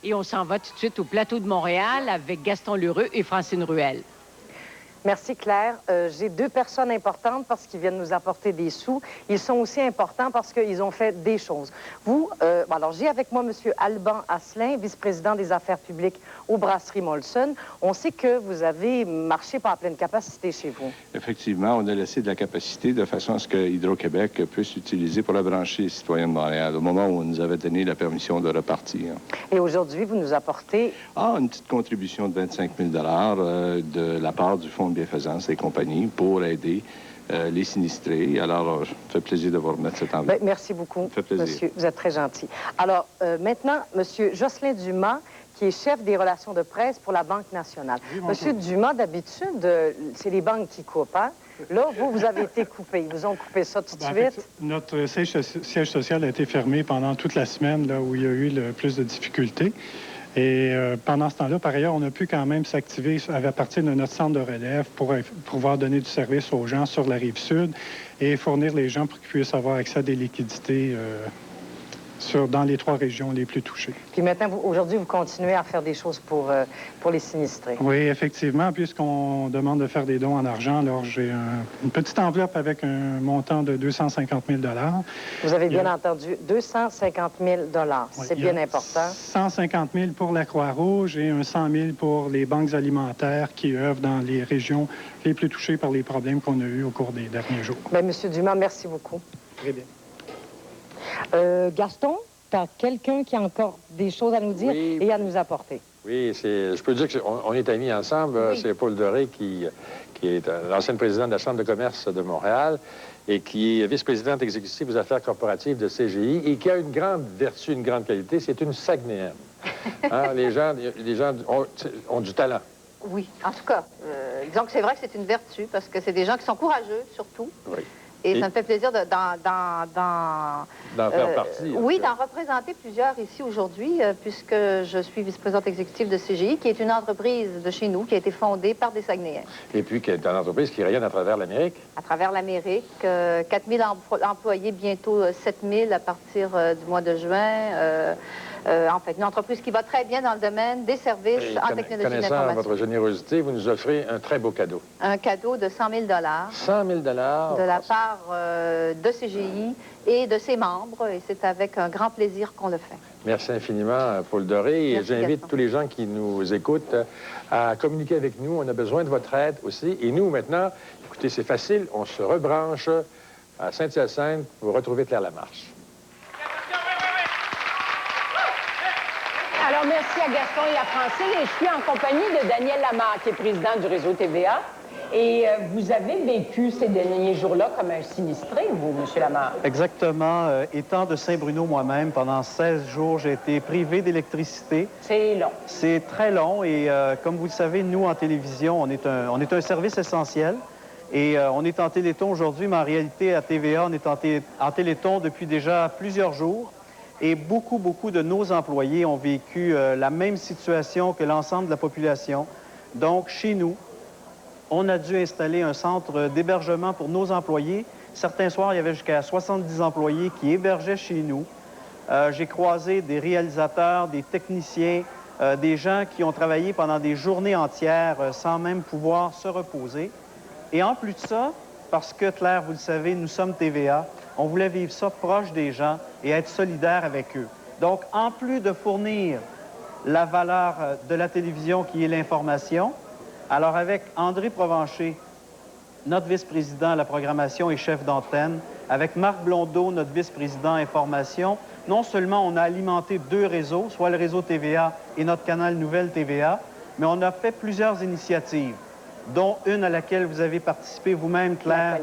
et on s'en va tout de suite au plateau de Montréal avec Gaston Lheureux et Francine Ruel. Merci, Claire. J'ai deux personnes importantes parce qu'ils viennent nous apporter des sous. Ils sont aussi importants parce qu'ils ont fait des choses. Vous, alors j'ai avec moi M. Alban Asselin, vice-président des affaires publiques aux Brasseries Molson. On sait que vous avez marché par pleine capacité chez vous. Effectivement, on a laissé de la capacité de façon à ce que Hydro-Québec puisse l'utiliser pour la brancher les citoyens de Montréal au moment où on nous avait donné la permission de repartir. Et aujourd'hui, vous nous apportez... une petite contribution de 25 000 de la part du Fonds de bienfaisance et compagnie pour aider les sinistrés. Alors, ça me fait plaisir de vous remettre cet enveloppe. Merci beaucoup, ça fait plaisir. monsieur. Vous êtes très gentil. Alors, maintenant, monsieur Jocelyn Dumas, qui est chef des relations de presse pour la Banque nationale. Oui, monsieur Dumas, d'habitude, c'est les banques qui coupent, hein? Là, vous avez été coupé. Ils vous ont coupé ça tout de suite? Notre siège social a été fermé pendant toute la semaine, là où il y a eu le plus de difficultés. Et pendant ce temps-là, par ailleurs, on a pu quand même s'activer à partir de notre centre de relève pour pouvoir donner du service aux gens sur la Rive-Sud et fournir les gens pour qu'ils puissent avoir accès à des liquidités dans les 3 régions les plus touchées. Puis maintenant, aujourd'hui, vous continuez à faire des choses pour les sinistrés. Oui, effectivement, puisqu'on demande de faire des dons en argent, alors j'ai une petite enveloppe avec un montant de 250 000 $. Vous avez bien entendu, 250 000 $. Oui, c'est bien important. 150 000 pour la Croix-Rouge et un 100 000 pour les banques alimentaires qui œuvrent dans les régions les plus touchées par les problèmes qu'on a eus au cours des derniers jours. Bien, M. Dumas, merci beaucoup. Très bien. Gaston, tu as quelqu'un qui a encore des choses à nous dire et à nous apporter. Oui, je peux dire qu'on est amis ensemble. Oui. C'est Paul Doré qui est l'ancienne présidente de la Chambre de commerce de Montréal et qui est vice-présidente exécutive aux affaires corporatives de CGI et qui a une grande vertu, une grande qualité, c'est une Saguenayenne. Hein, les gens ont du talent. Oui, en tout cas, disons que c'est vrai que c'est une vertu parce que c'est des gens qui sont courageux, surtout. Oui. Et ça me fait plaisir d'en faire partie. Oui, d'en représenter plusieurs ici aujourd'hui, puisque je suis vice-présidente exécutive de CGI, qui est une entreprise de chez nous qui a été fondée par des Saguenayens. Et puis, qui est une entreprise qui rayonne à travers l'Amérique. À travers l'Amérique. 4 000 employés, bientôt 7 000 à partir du mois de juin. En fait, une entreprise qui va très bien dans le domaine des services en technologie de l'information. Connaissant votre générosité, vous nous offrez un très beau cadeau. Un cadeau de 100 000 $. 100 000 $? De la part de CGI et de ses membres. Et c'est avec un grand plaisir qu'on le fait. Merci infiniment, Paul Doré. Et j'invite tous les gens qui nous écoutent à communiquer avec nous. On a besoin de votre aide aussi. Et nous, maintenant, écoutez, c'est facile. On se rebranche à Saint-Hyacinthe pour retrouver Claire Lamarche. Alors, merci à Gaston et la Francine. Et je suis en compagnie de Daniel Lamarche, qui est président du réseau TVA. Et vous avez vécu ces derniers jours-là comme un sinistré, vous, M. Lamarche? Exactement. Étant de Saint-Bruno moi-même, pendant 16 jours, j'ai été privé d'électricité. C'est long. C'est très long. Et comme vous le savez, nous, en télévision, on est un service essentiel. Et on est en Téléthon aujourd'hui, mais en réalité, à TVA, on est en Téléthon depuis déjà plusieurs jours. Et beaucoup de nos employés ont vécu la même situation que l'ensemble de la population. Donc, chez nous, on a dû installer un centre d'hébergement pour nos employés. Certains soirs, il y avait jusqu'à 70 employés qui hébergeaient chez nous. J'ai croisé des réalisateurs, des techniciens, des gens qui ont travaillé pendant des journées entières sans même pouvoir se reposer. Et en plus de ça, parce que, Claire, vous le savez, nous sommes TVA, on voulait vivre ça proche des gens et être solidaire avec eux. Donc, en plus de fournir la valeur de la télévision qui est l'information, alors avec André Provencher, notre vice-président à la programmation et chef d'antenne, avec Marc Blondeau, notre vice-président information, non seulement on a alimenté 2 réseaux, soit le réseau TVA et notre canal Nouvelle TVA, mais on a fait plusieurs initiatives, dont une à laquelle vous avez participé vous-même, Claire,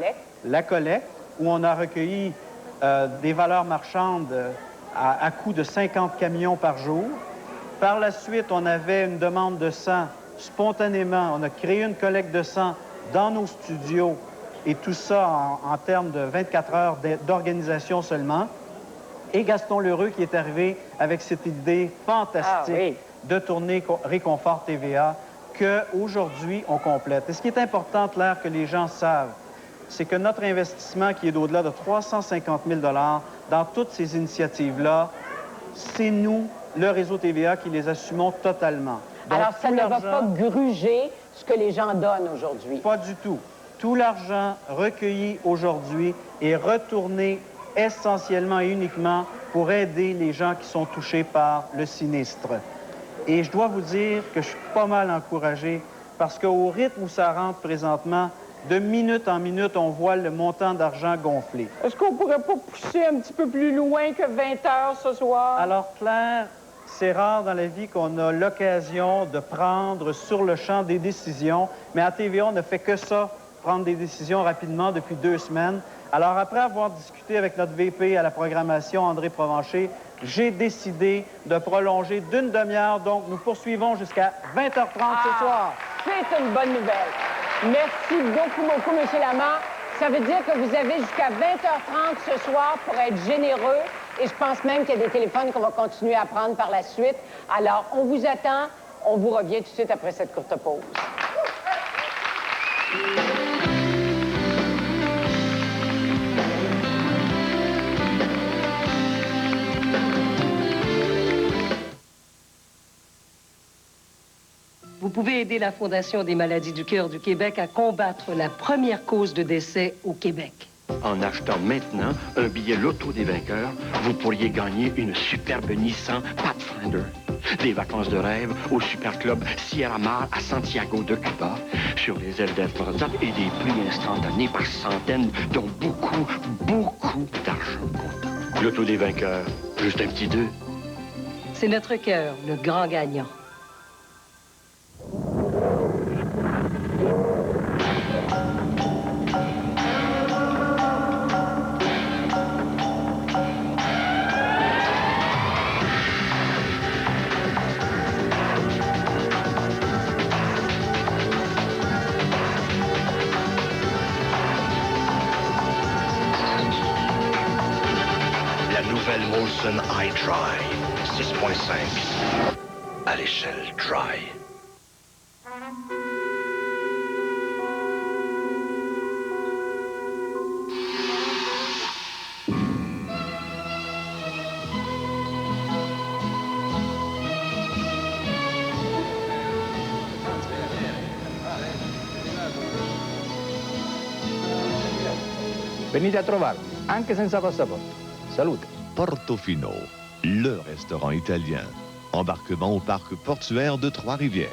la collecte, où on a recueilli des valeurs marchandes à coût de 50 camions par jour. Par la suite, on avait une demande de sang spontanément. On a créé une collecte de sang dans nos studios et tout ça en termes de 24 heures d'organisation seulement. Et Gaston Lheureux qui est arrivé avec cette idée fantastique de tournée Réconfort TVA qu'aujourd'hui, on complète. Et ce qui est important, Claire, que les gens savent, c'est que notre investissement, qui est d'au-delà de 350 000 $ dans toutes ces initiatives-là, c'est nous, le réseau TVA, qui les assumons totalement. Donc, alors, ça ne va pas gruger ce que les gens donnent aujourd'hui? Pas du tout. Tout l'argent recueilli aujourd'hui est retourné essentiellement et uniquement pour aider les gens qui sont touchés par le sinistre. Et je dois vous dire que je suis pas mal encouragé parce qu'au rythme où ça rentre présentement, de minute en minute, on voit le montant d'argent gonfler. Est-ce qu'on pourrait pas pousser un petit peu plus loin que 20 heures ce soir? Alors, Claire, c'est rare dans la vie qu'on a l'occasion de prendre sur le champ des décisions, mais à TVA, on ne fait que ça, prendre des décisions rapidement depuis 2 semaines. Alors, après avoir discuté avec notre VP à la programmation, André Provencher, j'ai décidé de prolonger d'1 demi-heure, donc nous poursuivons jusqu'à 20h30 ce soir. C'est une bonne nouvelle. Merci beaucoup, M. Lamarche. Ça veut dire que vous avez jusqu'à 20h30 ce soir pour être généreux. Et je pense même qu'il y a des téléphones qu'on va continuer à prendre par la suite. Alors, on vous attend. On vous revient tout de suite après cette courte pause. pouvez aider la Fondation des maladies du cœur du Québec à combattre la première cause de décès au Québec. En achetant maintenant un billet Loto des vainqueurs, vous pourriez gagner une superbe Nissan Pathfinder. Des vacances de rêve au Super Club Sierra Mar à Santiago de Cuba, sur les ailes d'Air Transat et des prix instantanés par centaines, dont beaucoup d'argent comptant. Loto des vainqueurs, juste un petit 2. C'est notre cœur, le grand gagnant. Molson iDry 6.5 à l'échelle dry. Venite a trovarmi, anche senza passaporto. Salute. Portofino, le restaurant italien. Embarquement au parc portuaire de Trois-Rivières.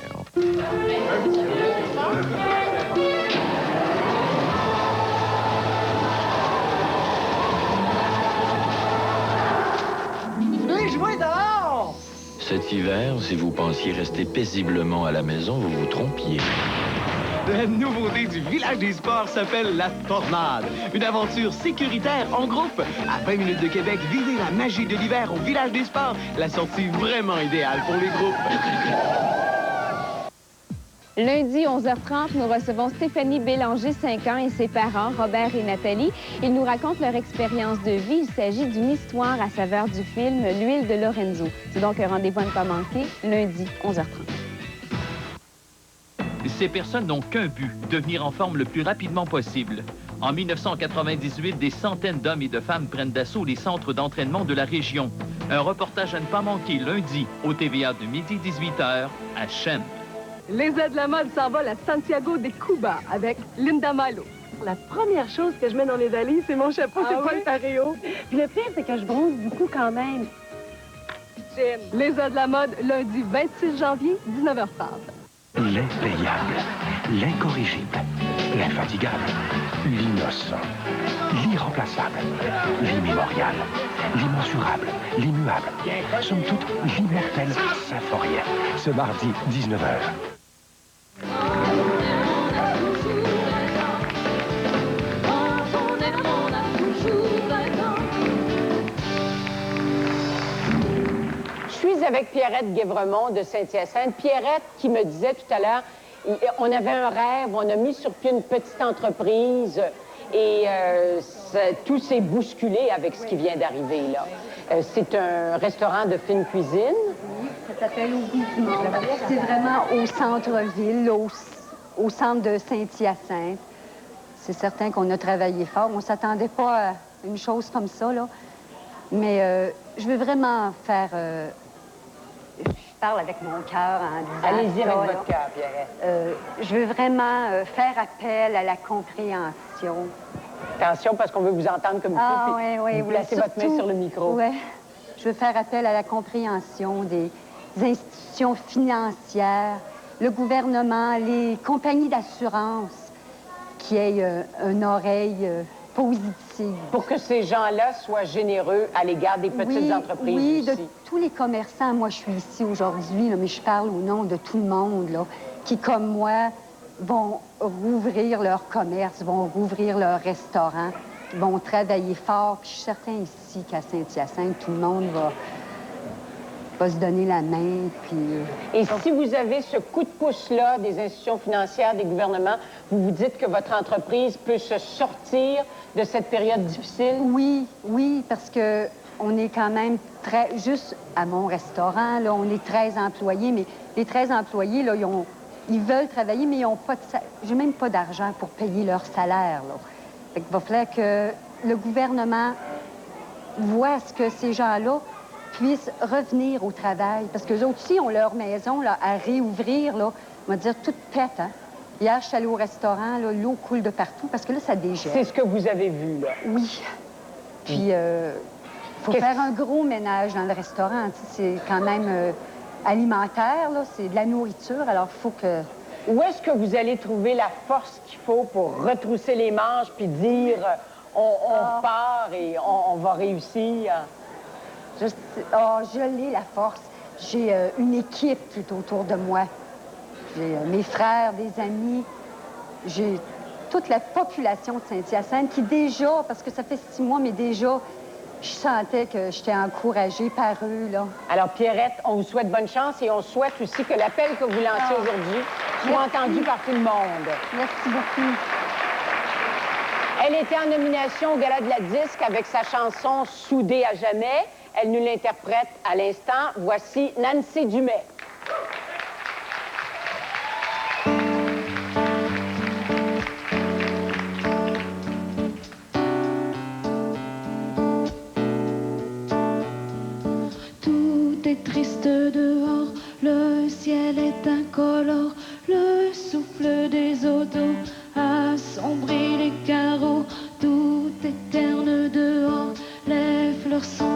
Venez jouer dehors! Cet hiver, si vous pensiez rester paisiblement à la maison, vous vous trompiez. La nouveauté du village des sports s'appelle la Tornade. Une aventure sécuritaire en groupe. À 20 minutes de Québec, vivez la magie de l'hiver au village des sports. La sortie vraiment idéale pour les groupes. Lundi, 11h30, nous recevons Stéphanie Bélanger, 5 ans, et ses parents, Robert et Nathalie. Ils nous racontent leur expérience de vie. Il s'agit d'une histoire à saveur du film L'huile de Lorenzo. C'est donc un rendez-vous à ne pas manquer, lundi, 11h30. Ces personnes n'ont qu'un but, devenir en forme le plus rapidement possible. En 1998, des centaines d'hommes et de femmes prennent d'assaut les centres d'entraînement de la région. Un reportage à ne pas manquer lundi au TVA de midi 18h à Chem. Les aides de la mode s'envolent à Santiago de Cuba avec Linda Malo. La première chose que je mets dans mes valises, c'est mon chapeau, c'est pas le paréo. Puis le pire, c'est que je bronze beaucoup quand même. Les aides de la mode, lundi 26 janvier, 19h30. L'impayable, l'incorrigible, l'infatigable, l'innocent, l'irremplaçable, l'immémorial, l'immensurable, l'immuable. Somme toute, l'immortel Symphorien. Ce mardi, 19h. Je suis avec Pierrette Guévremont de Saint-Hyacinthe. Pierrette qui me disait tout à l'heure, on avait un rêve, on a mis sur pied une petite entreprise et tout s'est bousculé avec ce qui vient d'arriver là. C'est un restaurant de fine cuisine. Oui, ça s'appelle Au goût du monde. C'est vraiment au centre-ville, au centre de Saint-Hyacinthe. C'est certain qu'on a travaillé fort. On ne s'attendait pas à une chose comme ça, là. Mais je veux vraiment faire... je parle avec mon cœur en disant... Allez-y avec votre cœur, Pierrette. Je veux vraiment faire appel à la compréhension. Attention, parce qu'on veut vous entendre comme il faut. Oui, vous placez votre main sur le micro. Oui. Je veux faire appel à la compréhension des institutions financières, le gouvernement, les compagnies d'assurance, qui aient une oreille positive. Pour que ces gens-là soient généreux à l'égard des petites entreprises oui, aussi. De tous les commerçants. Moi, je suis ici aujourd'hui, mais je parle au nom de tout le monde, là, qui, comme moi, vont rouvrir leur commerce, vont rouvrir leur restaurant, vont travailler fort. Puis je suis certain ici qu'à Saint-Hyacinthe, tout le monde va se donner la main. Puis... Et si vous avez ce coup de pouce-là des institutions financières, des gouvernements, vous vous dites que votre entreprise peut se sortir de cette période difficile? Oui, parce que on est quand même juste à mon restaurant, là, on est 13 employés, mais les 13 employés, là, ils veulent travailler, mais ils n'ont pas j'ai même pas d'argent pour payer leur salaire, là. Fait qu'il va falloir que le gouvernement voit ce que ces gens-là puissent revenir au travail. Parce qu'eux autres aussi ont leur maison là, à réouvrir, là, on va dire, toute pète, hein. Hier, je suis allée au restaurant, l'eau coule de partout parce que là, ça dégèle. C'est ce que vous avez vu, là? Oui. Puis, faut faire un gros ménage dans le restaurant. C'est quand même alimentaire, là. C'est de la nourriture, alors il faut que... Où est-ce que vous allez trouver la force qu'il faut pour retrousser les manches puis dire on part et on va réussir? Je l'ai, la force. J'ai une équipe tout autour de moi. J'ai mes frères, des amis. J'ai toute la population de Saint-Hyacinthe qui déjà, parce que ça fait 6 mois, mais déjà, je sentais que j'étais encouragée par eux, là. Alors, Pierrette, on vous souhaite bonne chance et on souhaite aussi que l'appel que vous lancez aujourd'hui soit entendu par tout le monde. Merci beaucoup. Elle était en nomination au Gala de la Disque avec sa chanson « Soudée à jamais ». Elle nous l'interprète à l'instant. Voici Nancy Dumais. Tout est triste dehors, le ciel est incolore, le souffle des autos assombrit les carreaux, tout est terne dehors, les fleurs sont